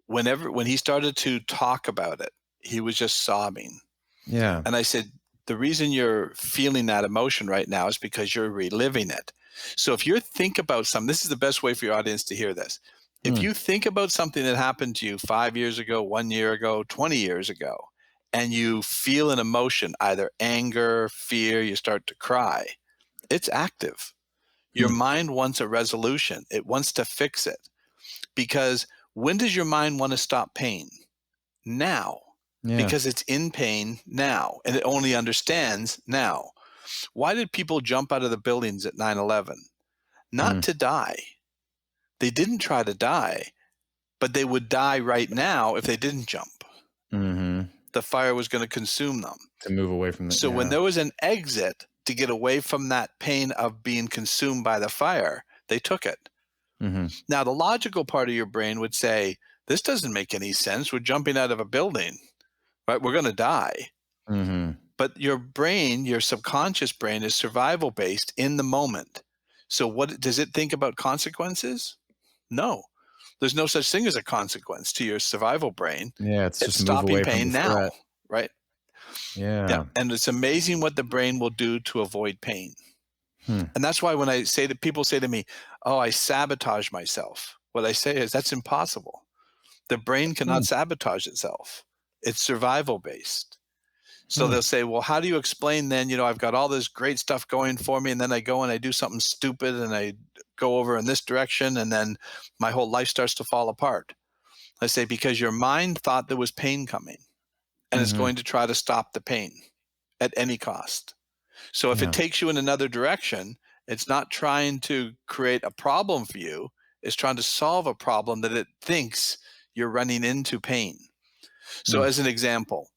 C: when he started to talk about it, he was just sobbing.
B: Yeah.
C: And I said, the reason you're feeling that emotion right now is because you're reliving it. So if you think about something, this is the best way for your audience to hear this. If you think about something that happened to you 5 years ago, 1 year ago, 20 years ago, and you feel an emotion, either anger, fear, you start to cry, it's active. Your mind wants a resolution. It wants to fix it. Because when does your mind want to stop pain? Now.
B: Yeah.
C: Because it's in pain now, and it only understands now. Why did people jump out of the buildings at 9/11? Not to die. They didn't try to die, but they would die right now if they didn't jump. The fire was going to consume them.
B: To move away from it.
C: So when there was an exit to get away from that pain of being consumed by the fire, they took it. Now, the logical part of your brain would say, this doesn't make any sense. We're jumping out of a building. Right? We're going to die. But your brain, your subconscious brain, is survival based in the moment. So what does it think about consequences? No. There's no such thing as a consequence to your survival brain.
B: Yeah, it's just
C: stopping pain now,
B: threat.
C: right?
B: Yeah.
C: And it's amazing what the brain will do to avoid pain. And that's why when I say that people say to me, oh, I sabotage myself. What I say is that's impossible. The brain cannot sabotage itself. It's survival based. So they'll say, well, how do you explain then, I've got all this great stuff going for me, and then I go and I do something stupid and I go over in this direction, and then my whole life starts to fall apart. I say, because your mind thought there was pain coming, and it's going to try to stop the pain at any cost. So if it takes you in another direction, it's not trying to create a problem for you. It's trying to solve a problem that it thinks you're running into pain. So as an example,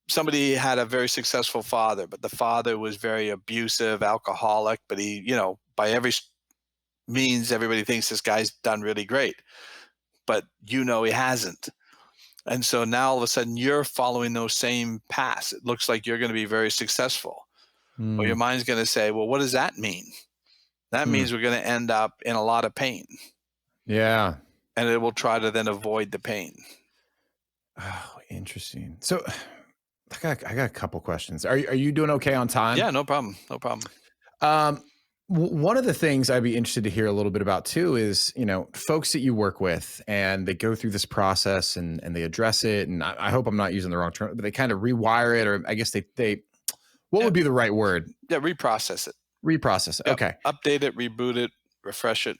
C: somebody had a very successful father, but the father was very abusive, alcoholic, but he, by every means, everybody thinks this guy's done really great, but he hasn't. And so now all of a sudden you're following those same paths. It looks like you're going to be very successful. Well, your mind's going to say, well, what does that mean? That means we're going to end up in a lot of pain.
B: Yeah.
C: And it will try to then avoid the pain.
B: Oh, interesting. So I got a couple questions. Are you doing okay on time?
C: Yeah, no problem. No problem.
B: One of the things I'd be interested to hear a little bit about too is, folks that you work with and they go through this process and they address it. And I hope I'm not using the wrong term, but they kind of rewire it, or I guess they what would be the right word?
C: Yeah, reprocess it.
B: Reprocess it. Okay.
C: Update it, reboot it, refresh it.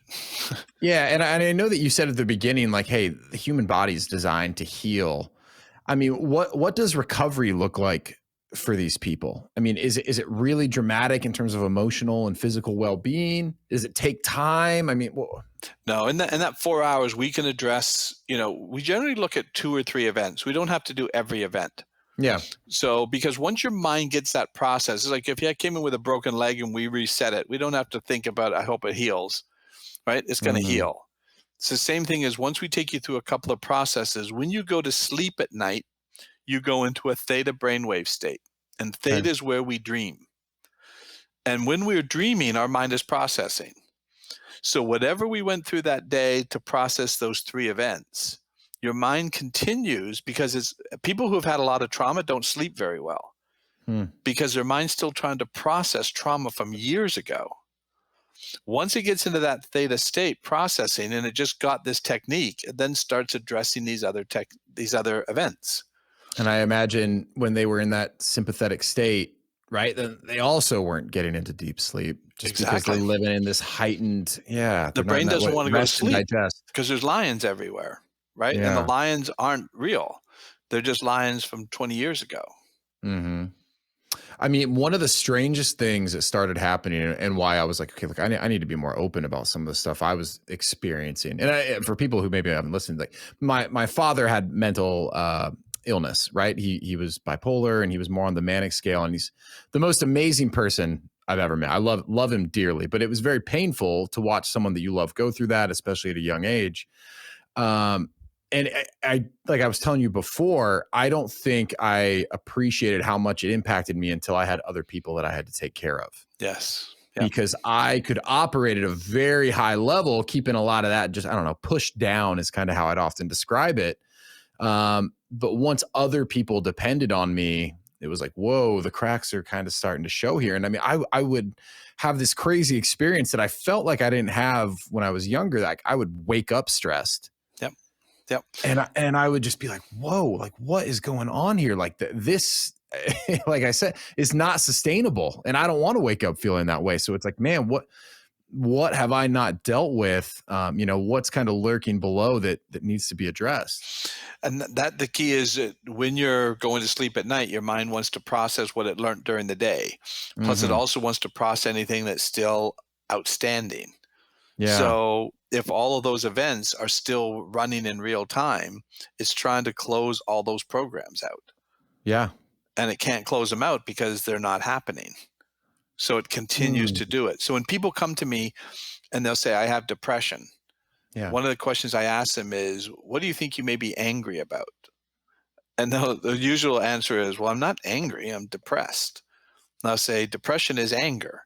B: Yeah. And I know that you said at the beginning, like, hey, the human body is designed to heal. I mean, what does recovery look like for these people? I mean, is it really dramatic in terms of emotional and physical well-being? Does it take time? I mean,
C: no, in that 4 hours, we can address, we generally look at 2 or 3 events. We don't have to do every event.
B: Yeah.
C: So, because once your mind gets that process, it's like if you came in with a broken leg and we reset it, we don't have to think about, I hope it heals, right? It's going to heal. It's the same thing as once we take you through a couple of processes, when you go to sleep at night, you go into a theta brainwave state. And theta is where we dream. And when we're dreaming, our mind is processing. So whatever we went through that day to process those 3 events, your mind continues, because it's people who have had a lot of trauma don't sleep very well because their mind's still trying to process trauma from years ago. Once it gets into that theta state processing, and it just got this technique, it then starts addressing these other events.
B: And I imagine when they were in that sympathetic state, right, then they also weren't getting into deep sleep just because they're living in this heightened,
C: the brain doesn't want to go to sleep because there's lions everywhere, right? Yeah. And the lions aren't real. They're just lions from 20 years ago.
B: I mean, one of the strangest things that started happening, and why I was like, okay, look, I need to be more open about some of the stuff I was experiencing. And for people who maybe haven't listened, like my father had mental illness, right? He was bipolar, and he was more on the manic scale, and he's the most amazing person I've ever met. I love him dearly, but it was very painful to watch someone that you love go through that, especially at a young age. And I like I was telling you before, I don't think I appreciated how much it impacted me until I had other people that I had to take care of.
C: Yes.
B: Yeah. Because I could operate at a very high level, keeping a lot of that just, I don't know, pushed down is kind of how I'd often describe it. But once other people depended on me, it was like, whoa, the cracks are kind of starting to show here. And I mean, I would have this crazy experience that I felt like I didn't have when I was younger. Like I would wake up stressed.
C: Yep. Yep.
B: And I would just be like, whoa, like what is going on here? Like this, like I said, is not sustainable. And I don't want to wake up feeling that way. So it's like, man, what have I not dealt with? What's kind of lurking below that needs to be addressed?
C: And that the key is that when you're going to sleep at night, your mind wants to process what it learned during the day. Plus, it also wants to process anything that's still outstanding.
B: Yeah.
C: So if all of those events are still running in real time, it's trying to close all those programs out.
B: Yeah.
C: And it can't close them out because they're not happening. So it continues to do it. So when people come to me and they'll say, I have depression.
B: Yeah.
C: One of the questions I ask them is, what do you think you may be angry about? And the usual answer is, well, I'm not angry, I'm depressed. And I'll say, depression is anger.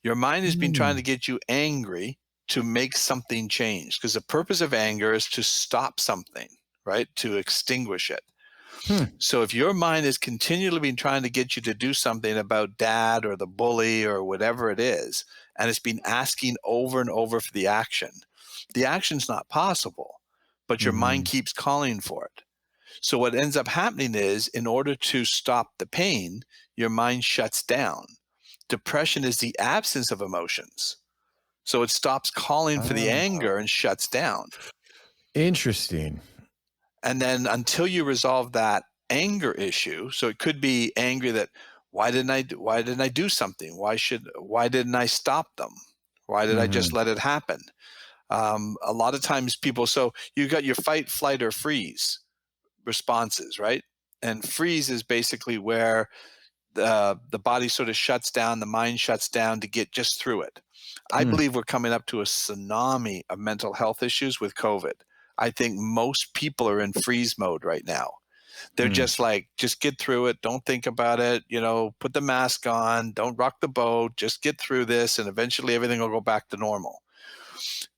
C: Your mind has been trying to get you angry to make something change, because the purpose of anger is to stop something, right? To extinguish it. So if your mind has continually been trying to get you to do something about dad or the bully or whatever it is, and it's been asking over and over for the action's not possible, but your mind keeps calling for it. So what ends up happening is, in order to stop the pain, your mind shuts down. Depression is the absence of emotions. So it stops calling for the anger and shuts down.
B: Interesting.
C: And then until you resolve that anger issue, so it could be angry that why didn't I do something? Why didn't I stop them? Why did I just let it happen? A lot of times people, so you got your fight, flight, or freeze responses, right? And freeze is basically where the body sort of shuts down, the mind shuts down to get just through it. I believe we're coming up to a tsunami of mental health issues with COVID. I think most people are in freeze mode right now. They're just like, just get through it. Don't think about it. Put the mask on. Don't rock the boat. Just get through this. And eventually everything will go back to normal.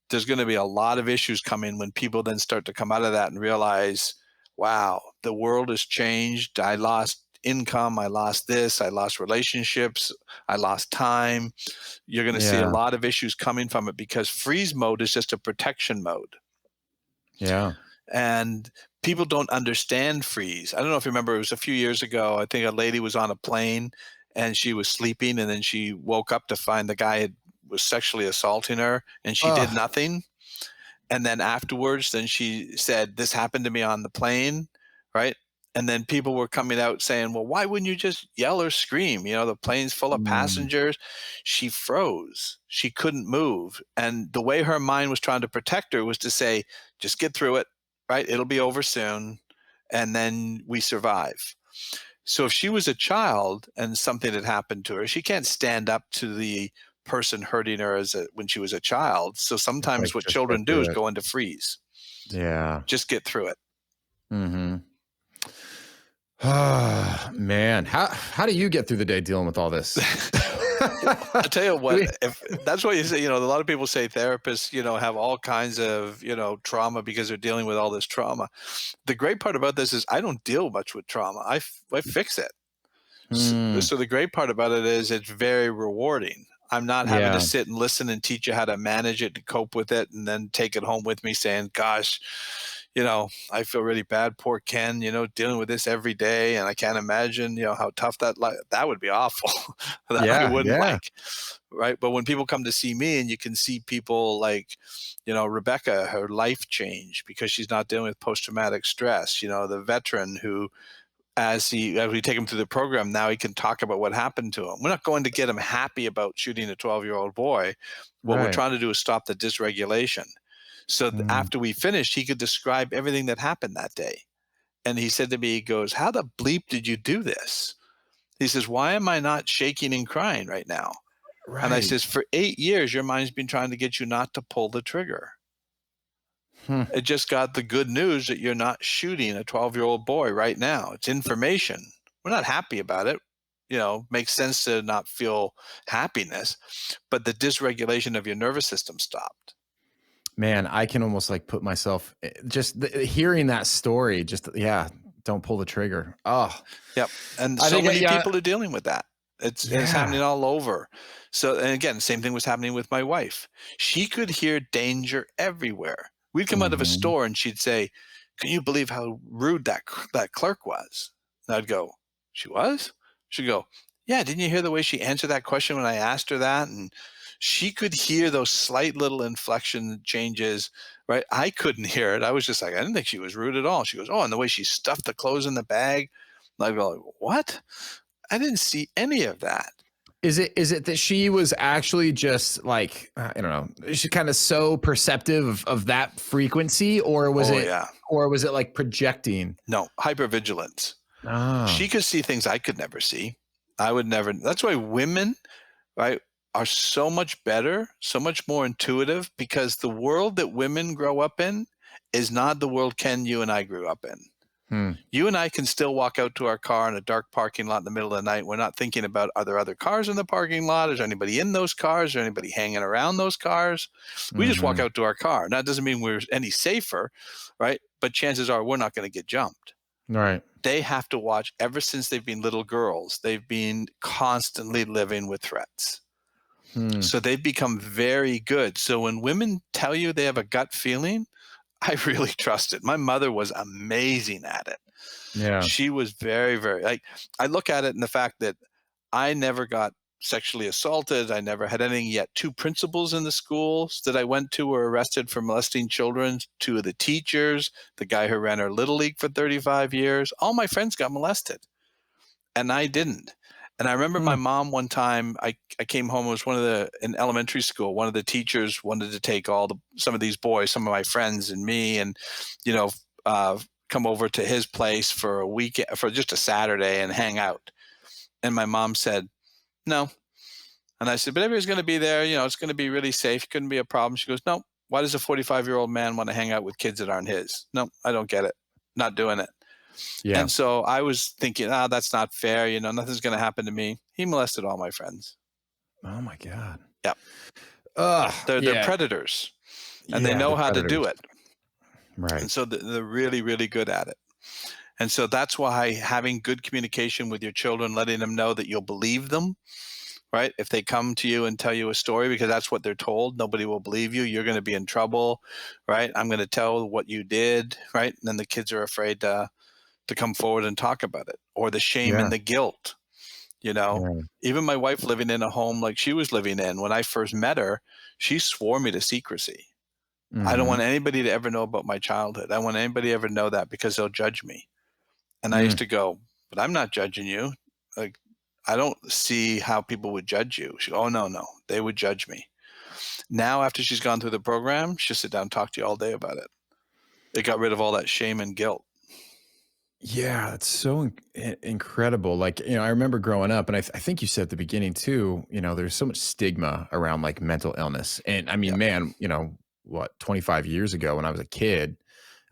C: There's going to be a lot of issues coming when people then start to come out of that and realize, wow, the world has changed. I lost income. I lost this. I lost relationships. I lost time. You're going to see a lot of issues coming from it, because freeze mode is just a protection mode.
B: Yeah.
C: And people don't understand freeze. I don't know if you remember, it was a few years ago. I think a lady was on a plane and she was sleeping, and then she woke up to find the guy was sexually assaulting her, and she did nothing. And then afterwards, then she said, this happened to me on the plane, right? And then people were coming out saying, well, why wouldn't you just yell or scream? The plane's full of passengers. She froze. She couldn't move. And the way her mind was trying to protect her was to say, just get through it, right? It'll be over soon. And then we survive. So if she was a child and something had happened to her, she can't stand up to the person hurting her when she was a child. So sometimes what children do is go into freeze.
B: Yeah.
C: Just get through it.
B: Man, how do you get through the day dealing with all this?
C: I'll tell you what, if that's what you say, a lot of people say therapists, have all kinds of, trauma because they're dealing with all this trauma. The great part about this is I don't deal much with trauma. I fix it. So the great part about it is it's very rewarding. I'm not having to sit and listen and teach you how to manage it, to cope with it, and then take it home with me saying, gosh, I feel really bad. Poor Ken, dealing with this every day. And I can't imagine, how tough that would be awful. I wouldn't like. Right. But when people come to see me, and you can see people like, Rebecca, her life changed because she's not dealing with post-traumatic stress, the veteran who, as we take him through the program, now he can talk about what happened to him. We're not going to get him happy about shooting a 12-year-old boy. What we're trying to do is stop the dysregulation. So after we finished, he could describe everything that happened that day. And he said to me, he goes, how the bleep did you do this? He says, why am I not shaking and crying right now? Right. And I says, for 8 years, your mind's been trying to get you not to pull the trigger. It just got the good news that you're not shooting a 12-year-old boy right now. It's information. We're not happy about it. Makes sense to not feel happiness, but the dysregulation of your nervous system stopped.
B: Man, I can almost like put myself just hearing that story. Just don't pull the trigger. Oh,
C: Yep. And
B: I
C: so
B: think
C: many people are dealing with that. It's
B: yeah.
C: happening all over. So, and again, same thing was happening with my wife. She could hear danger everywhere. We'd come out of a
B: Mhm.
C: store and she'd say, "Can you believe how rude that clerk was?" And I'd go, "She was?" She'd go, "Yeah, didn't you hear the way she answered that question when I asked her that?" And she could hear those slight little inflection changes, right? I couldn't hear it. I was just like, I didn't think she was rude at all. She goes, "Oh, and the way she stuffed the clothes in the bag." And I go, "What? I didn't see any of that."
B: Is it that she was actually just like, I don't know, she's kind of so perceptive of that frequency, or was
C: Oh
B: it,
C: yeah.
B: like projecting?
C: No, hypervigilance.
B: Oh.
C: She could see things I could never see. I would never. That's why women, right, are so much better, so much more intuitive, because the world that women grow up in is not the world Ken, you and I grew up in.
B: Hmm.
C: You and I can still walk out to our car in a dark parking lot in the middle of the night. We're not thinking about, are there other cars in the parking lot? Is there anybody in those cars? Is there anybody hanging around those cars? We just walk
B: Mhm.
C: out to our car. Now, that doesn't mean we're any safer, right? But chances are we're not going to get jumped.
B: Right.
C: They have to watch ever since they've been little girls. They've been constantly living with threats.
B: Hmm.
C: So they've become very good. So when women tell you they have a gut feeling, I really trust it. My mother was amazing at it.
B: Yeah.
C: She was very, very like, I look at it in the fact that I never got sexually assaulted. I never had anything yet. Two principals in the schools that I went to were arrested for molesting children. Two of the teachers, the guy who ran our Little League for 35 years, all my friends got molested and I didn't. And I remember my
B: Hmm.
C: mom one time, I came home, it was in elementary school, one of the teachers wanted to take some of these boys, some of my friends and me, and, you know, come over to his place for a weekend, for just a Saturday and hang out. And my mom said, "No." And I said, "But everybody's going to be there. You know, it's going to be really safe. Couldn't be a problem." She goes, "No. Why does a 45-year-old man want to hang out with kids that aren't his? No, I don't get it. Not doing it."
B: Yeah.
C: And so I was thinking, that's not fair. You know, nothing's going to happen to me. He molested all my friends.
B: Oh my God.
C: Yeah.
B: Ugh.
C: They're
B: Yeah.
C: predators and they
B: Yeah.
C: know
B: The
C: how to
B: predators.
C: do it.
B: Right.
C: And so they're really, really good at it. And so that's why having good communication with your children, letting them know that you'll believe them, right? If they come to you and tell you a story, because that's what they're told, nobody will believe you. You're going to be in trouble, right? I'm going to tell what you did, right? And then the kids are afraid to come forward and talk about it, or the shame
B: Yeah.
C: and the guilt, you know?
B: Yeah.
C: Even my wife living in a home like she was living in, when I first met her, she swore me to secrecy. I don't
B: Hmm.
C: want anybody to ever know about my childhood. I don't want anybody to ever know that because they'll judge me. And I used
B: Mm.
C: to go, "But I'm not judging you. Like, I don't see how people would judge you." She, "Oh, no, no, they would judge me." Now, after she's gone through the program, she'll sit down and talk to you all day about it. It got rid of all that shame and guilt.
B: Yeah, it's so incredible. Like, I remember growing up, and I think you said at the beginning too, there's so much stigma around like mental illness. And I
C: Yeah,
B: mean, man, what, 25 years ago when I was a kid,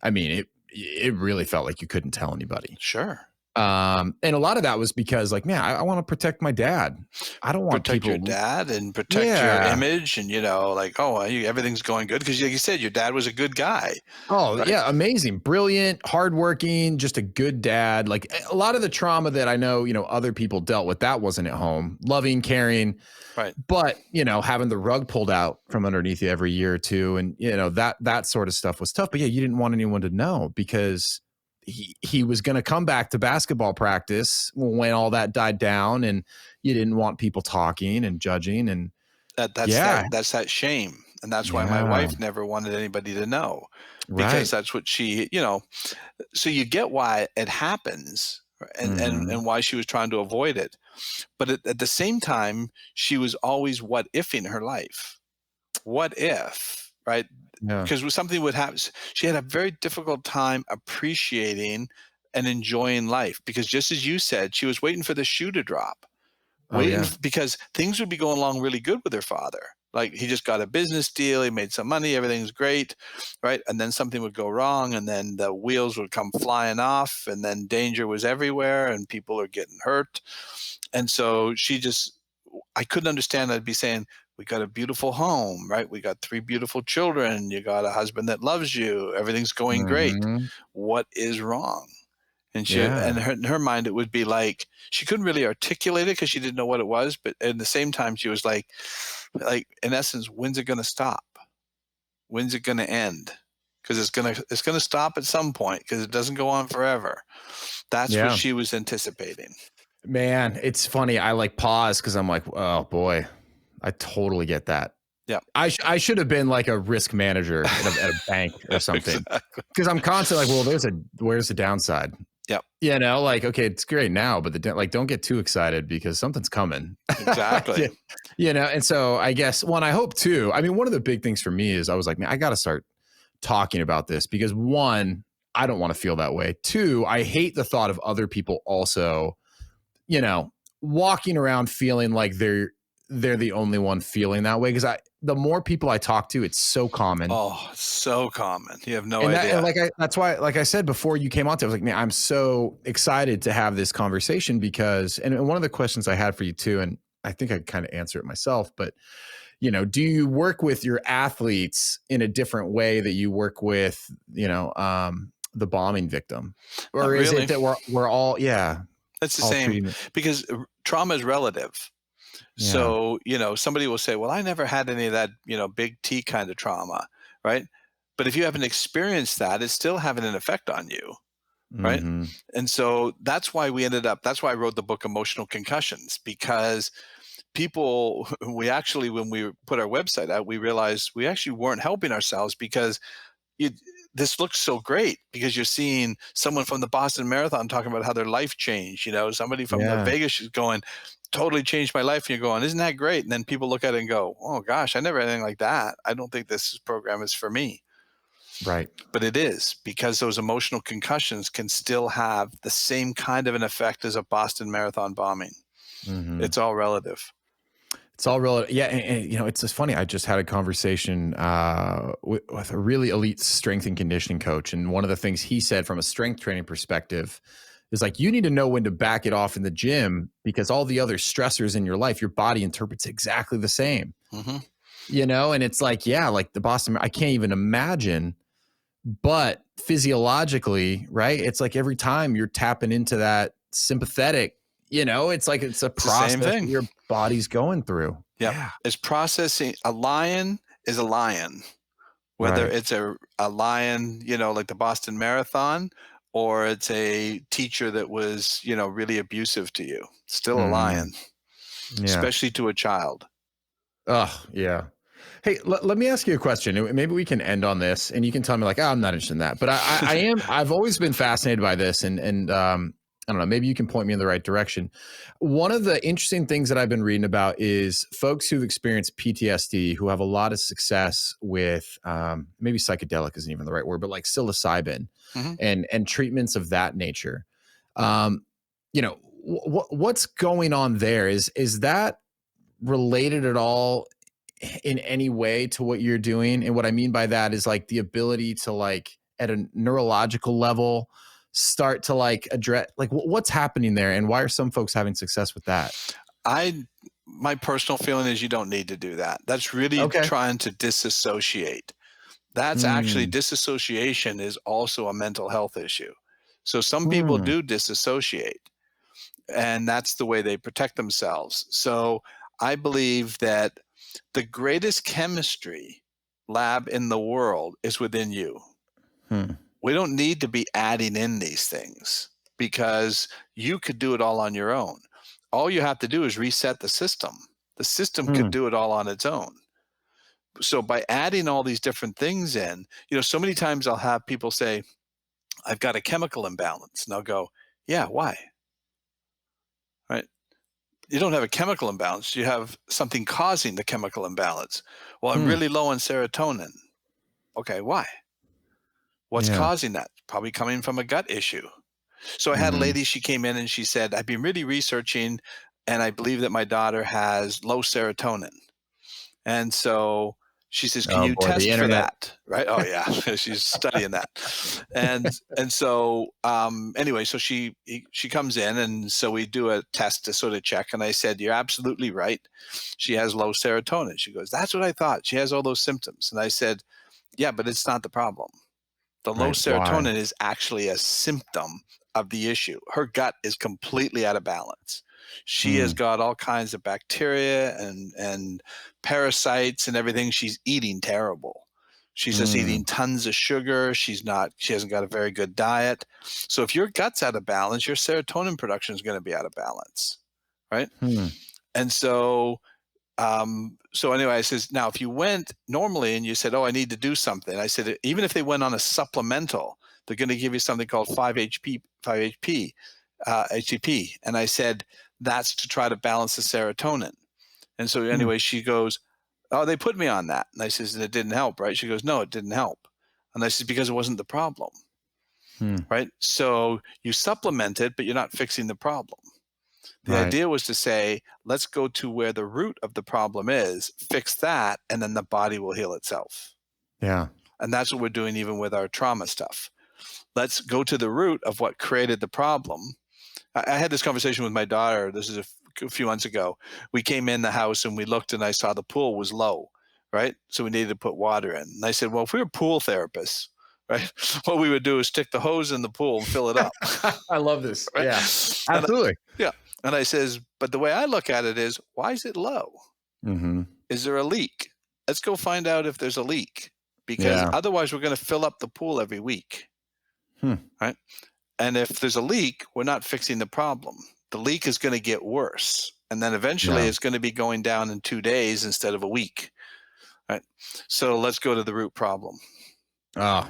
B: I mean, it really felt like you couldn't tell anybody.
C: sure.
B: And a lot of that was because like, man, I want to protect my dad. I don't want
C: Protect your
B: people.
C: dad and protect your
B: Yeah.
C: image, and, like, oh, everything's going good because, like you said, your dad was a good guy,
B: Oh,
C: right?
B: yeah, amazing, brilliant, hardworking, just a good dad. Like a lot of the trauma that I know, other people dealt with, that wasn't at home. Loving, caring,
C: Right.
B: but having the rug pulled out from underneath you every year or two, and that sort of stuff was tough. But yeah, you didn't want anyone to know because he was going to come back to basketball practice when all that died down, and you didn't want people talking and judging, and
C: That's
B: yeah,
C: that shame, and that's why my
B: yeah,
C: wife never wanted anybody to know, because
B: right,
C: that's what so you get why it happens, and
B: hmm,
C: why she was trying to avoid it. But at the same time, she was always what ifing her life. What if, right?
B: yeah,
C: Because something would happen. She had a very difficult time appreciating and enjoying life, because just as you said, she was waiting for the shoe to drop,
B: oh yeah,
C: because things would be going along really good with her father. Like, he just got a business deal, he made some money, everything's great, right? And then something would go wrong, and then the wheels would come flying off, and then danger was everywhere, and people are getting hurt. And so I couldn't understand. I'd be saying, We got a beautiful home, right? We got 3 beautiful children. You got a husband that loves you. Everything's going great.
B: Mm-hmm.
C: What is wrong? And
B: Yeah.
C: in her mind, it would be like, she couldn't really articulate it because she didn't know what it was. But at the same time, she was like, in essence, when's it going to stop? When's it going to end? Because it's gonna stop at some point because it doesn't go on forever. That's what
B: Yeah.
C: she was anticipating.
B: Man, it's funny. I like pause because I'm like, oh boy, I totally get that.
C: Yeah.
B: I should have been like a risk manager at a bank or something, because I'm constantly like, well, where's the downside?
C: Yep.
B: You know, like, okay, it's great now, but don't get too excited because something's coming.
C: Exactly.
B: You know, and so I guess I hope too. I mean, one of the big things for me is I was like, man, I got to start talking about this because 1, I don't want to feel that way. 2, I hate the thought of other people also, you know, walking around feeling like they're the only one feeling that way. Because the more people I talk to, it's so common.
C: Oh, it's so common. You have no idea.
B: That's why, like I said before you came on to, I was like, man, I'm so excited to have this conversation because, and one of the questions I had for you too, and I think I kind of answer it myself, but you know, do you work with your athletes in a different way that you work with, you know, the bombing victim, or is it that we're all,
C: it's the same because trauma is relative. Yeah. So, you know, somebody will say, well, I never had any of that, you know, big T kind of trauma, right? But if you haven't experienced that, it's still having an effect on you, right? Mm-hmm. And so that's why I wrote the book Emotional Concussions, because people, when we put our website out, we realized we actually weren't helping ourselves because this looks so great because you're seeing someone from the Boston Marathon talking about how their life changed, you know, somebody from the Vegas is going, totally changed my life. And you're going, isn't that great? And then people look at it and go, oh gosh, I never had anything like that. I don't think this program is for me.
B: Right.
C: But it is, because those emotional concussions can still have the same kind of an effect as a Boston Marathon bombing. Mm-hmm. It's all relative.
B: It's all relative. Yeah. And you know, it's just funny. I just had a conversation with a really elite strength and conditioning coach. And one of the things he said from a strength training perspective is like, you need to know when to back it off in the gym because all the other stressors in your life, your body interprets exactly the same, mm-hmm. you know? And it's like, yeah, like the Boston, I can't even imagine, but physiologically, right? It's like every time you're tapping into that sympathetic, you know, it's like, it's a process that your body's going through.
C: Yep. Yeah. It's processing. A lion is a lion, whether it's a lion, you know, like the Boston Marathon, or it's a teacher that was, you know, really abusive to you. Still a lion, especially to a child.
B: Oh, yeah. Hey, let me ask you a question. Maybe we can end on this and you can tell me like, oh, I'm not interested in that. But I've always been fascinated by this. And I don't know, maybe you can point me in the right direction. One of the interesting things that I've been reading about is folks who've experienced PTSD who have a lot of success with maybe psychedelic isn't even the right word, but like psilocybin mm-hmm. and treatments of that nature. You know, what's going on there? Is that related at all in any way to what you're doing? And what I mean by that is like the ability to like at a neurological level start to like address like what's happening there and why are some folks having success with that?
C: My personal feeling is you don't need to do that. That's really trying to disassociate. That's actually disassociation is also a mental health issue. So some people do disassociate and that's the way they protect themselves. So I believe that the greatest chemistry lab in the world is within you. We don't need to be adding in these things because you could do it all on your own. All you have to do is reset the system. The system could do it all on its own. So by adding all these different things in, you know, so many times I'll have people say, I've got a chemical imbalance. And I'll go, yeah, why? Right? You don't have a chemical imbalance. You have something causing the chemical imbalance. Well, I'm really low on serotonin. Okay, why? What's causing that? Probably coming from a gut issue. So I had a lady, she came in and she said, I've been really researching and I believe that my daughter has low serotonin. And so She says, can you
B: boy, the
C: test for
B: internet.
C: that? Right. Oh yeah. She's studying that. And so, anyway, so she comes in, and so we do a test to sort of check. And I said, you're absolutely right. She has low serotonin. She goes, that's what I thought. She has all those symptoms. And I said, yeah, but it's not the problem. The low
B: Right. Why?
C: serotonin is actually a symptom of the issue. Her gut is completely out of balance. She has got all kinds of bacteria and parasites and everything. She's eating terrible. She's just eating tons of sugar. She hasn't got a very good diet. So if your gut's out of balance, your serotonin production is going to be out of balance, right? And so anyway, I says, now if you went normally and you said, oh, I need to do something, I said, even if they went on a supplemental, they're going to give you something called 5-HTP. And I said, that's to try to balance the serotonin. And so anyway, she goes, oh, they put me on that. And I says, and it didn't help, right? She goes, no, it didn't help. And I said, because it wasn't the problem, right? So you supplemented, but you're not fixing the problem. The idea was to say, let's go to where the root of the problem is, fix that, and then the body will heal itself.
B: Yeah.
C: And that's what we're doing even with our trauma stuff. Let's go to the root of what created the problem. I had this conversation with my daughter. This is a few months ago. We came in the house and we looked, and I saw the pool was low, right? So we needed to put water in. And I said, well, if we were pool therapists, right, what we would do is stick the hose in the pool and fill it up.
B: I love this.
C: Right?
B: Yeah, absolutely.
C: And I says, but the way I look at it is, why is it low? Is there a leak? Let's go find out if there's a leak, because otherwise we're going to fill up the pool every week. Right? And if there's a leak, we're not fixing the problem. The leak is going to get worse. And then eventually it's going to be going down in 2 days instead of a week. Right? So let's go to the root problem.
B: Oh,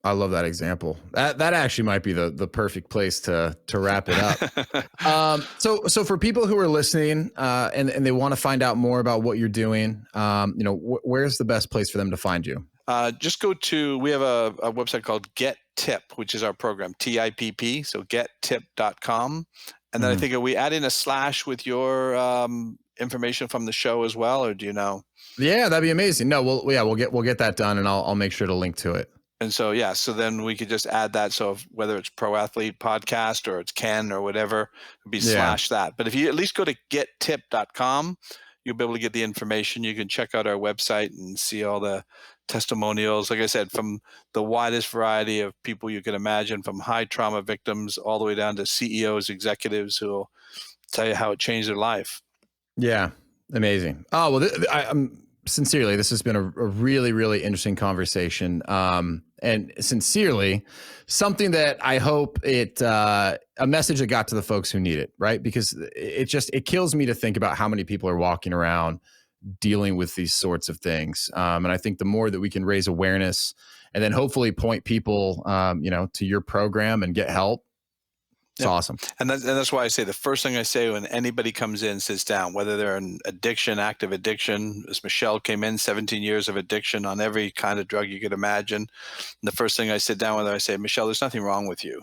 B: I love that example. That actually might be the perfect place to wrap it up. So for people who are listening and they want to find out more about what you're doing, where's the best place for them to find you?
C: Just go to, we have a website called Get Tip, which is our program, TIPP. So gettip.com. And then I think, are we adding a / with your information from the show as well, or do you know? Yeah,
B: that'd be amazing. No, we'll get that done, and I'll make sure to link to it.
C: And so, so then we could just add that. So whether it's Pro Athlete Podcast or it's Ken or whatever, it'd be / that. But if you at least go to gettip.com, you'll be able to get the information. You can check out our website and see all the testimonials, like I said, from the widest variety of people you can imagine, from high trauma victims all the way down to CEOs, executives who will tell you how it changed their life.
B: Yeah, amazing. Oh, well, sincerely, this has been a really, really interesting conversation. And sincerely, something that I hope a message that got to the folks who need it, right? Because it kills me to think about how many people are walking around dealing with these sorts of things. And I think the more that we can raise awareness and then hopefully point people, to your program and get help, it's awesome.
C: And that's why I say the first thing I say when anybody comes in, sits down, whether they're in addiction, active addiction, as Michelle came in, 17 years of addiction on every kind of drug you could imagine. And the first thing I sit down with her, I say, Michelle, there's nothing wrong with you.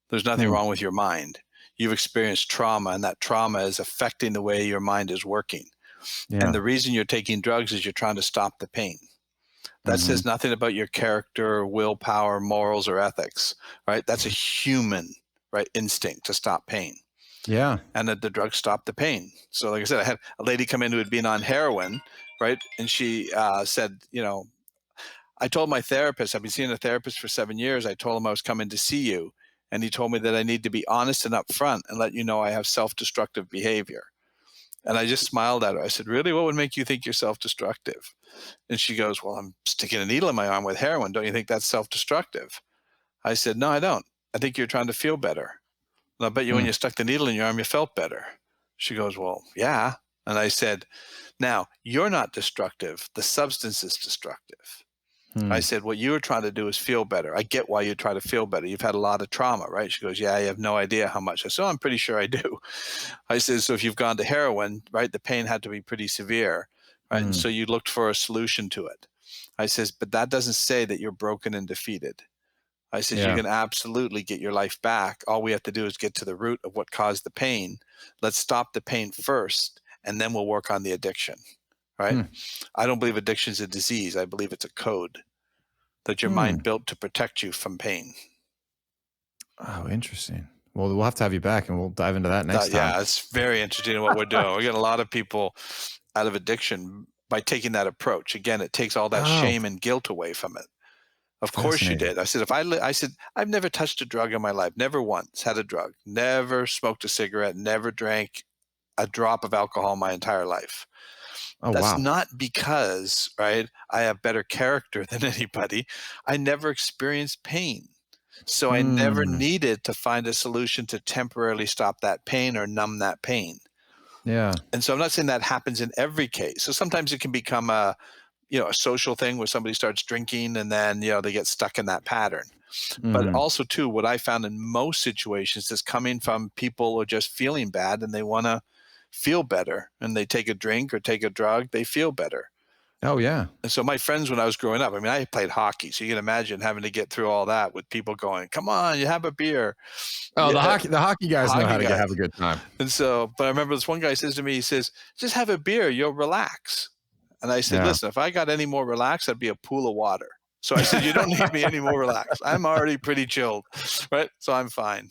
C: There's nothing wrong with your mind. You've experienced trauma, and that trauma is affecting the way your mind is working. Yeah. And the reason you're taking drugs is you're trying to stop the pain. That says nothing about your character, willpower, morals, or ethics, right? That's a human instinct to stop pain.
B: Yeah.
C: And that the drugs stop the pain. So like I said, I had a lady come in who had been on heroin, right? And she said, I told my therapist, I've been seeing a therapist for 7 years. I told him I was coming to see you. And he told me that I need to be honest and upfront and let you know I have self-destructive behavior. And I just smiled at her. I said, really? What would make you think you're self-destructive? And she goes, well, I'm sticking a needle in my arm with heroin. Don't you think that's self-destructive? I said, no, I don't. I think you're trying to feel better. And I bet you when you stuck the needle in your arm, you felt better. She goes, well, yeah. And I said, now, you're not destructive. The substance is destructive. I said, what you were trying to do is feel better. I get why you try to feel better. You've had a lot of trauma, right? She goes, yeah, I have no idea how much. I said, I'm pretty sure I do. I said, so if you've gone to heroin, right, the pain had to be pretty severe, right? And so you looked for a solution to it. I says, but that doesn't say that you're broken and defeated. I said, you can absolutely get your life back. All we have to do is get to the root of what caused the pain. Let's stop the pain first, and then we'll work on the addiction, right? I don't believe addiction is a disease. I believe it's a code that your mind built to protect you from pain.
B: Oh, interesting. Well, we'll have to have you back and we'll dive into that next time.
C: Yeah, it's very interesting in what we're doing. We get a lot of people out of addiction by taking that approach. Again, it takes all that shame and guilt away from it. Of course you did. I said, I said, I've never touched a drug in my life, never once had a drug, never smoked a cigarette, never drank a drop of alcohol my entire life.
B: Oh,
C: That's
B: wow.
C: not because, right, I have better character than anybody. I never experienced pain. So I never needed to find a solution to temporarily stop that pain or numb that pain.
B: Yeah.
C: And so I'm not saying that happens in every case. So sometimes it can become a social thing where somebody starts drinking and then, they get stuck in that pattern. But also too, what I found in most situations is coming from people who are just feeling bad and they want to feel better, and they take a drink or take a drug, they feel better.
B: Oh, yeah.
C: And so my friends, when I was growing up, I mean, I played hockey. So you can imagine having to get through all that with people going, come on, you have a beer.
B: Oh, the hockey guys know how to have a good time.
C: And so, but I remember this one guy says to me, he says, just have a beer, you'll relax. And I said, listen, if I got any more relaxed, I'd be a pool of water. So I said, you don't need me any more relaxed. I'm already pretty chilled, right? So I'm fine.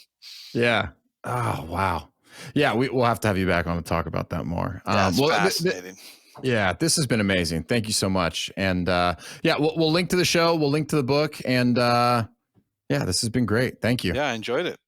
B: Yeah. Oh, wow. Yeah, we'll have to have you back on to talk about that more.
C: Yeah, it's fascinating.
B: Yeah, this has been amazing. Thank you so much. And we'll link to the show. We'll link to the book. And this has been great. Thank you.
C: Yeah, I enjoyed it.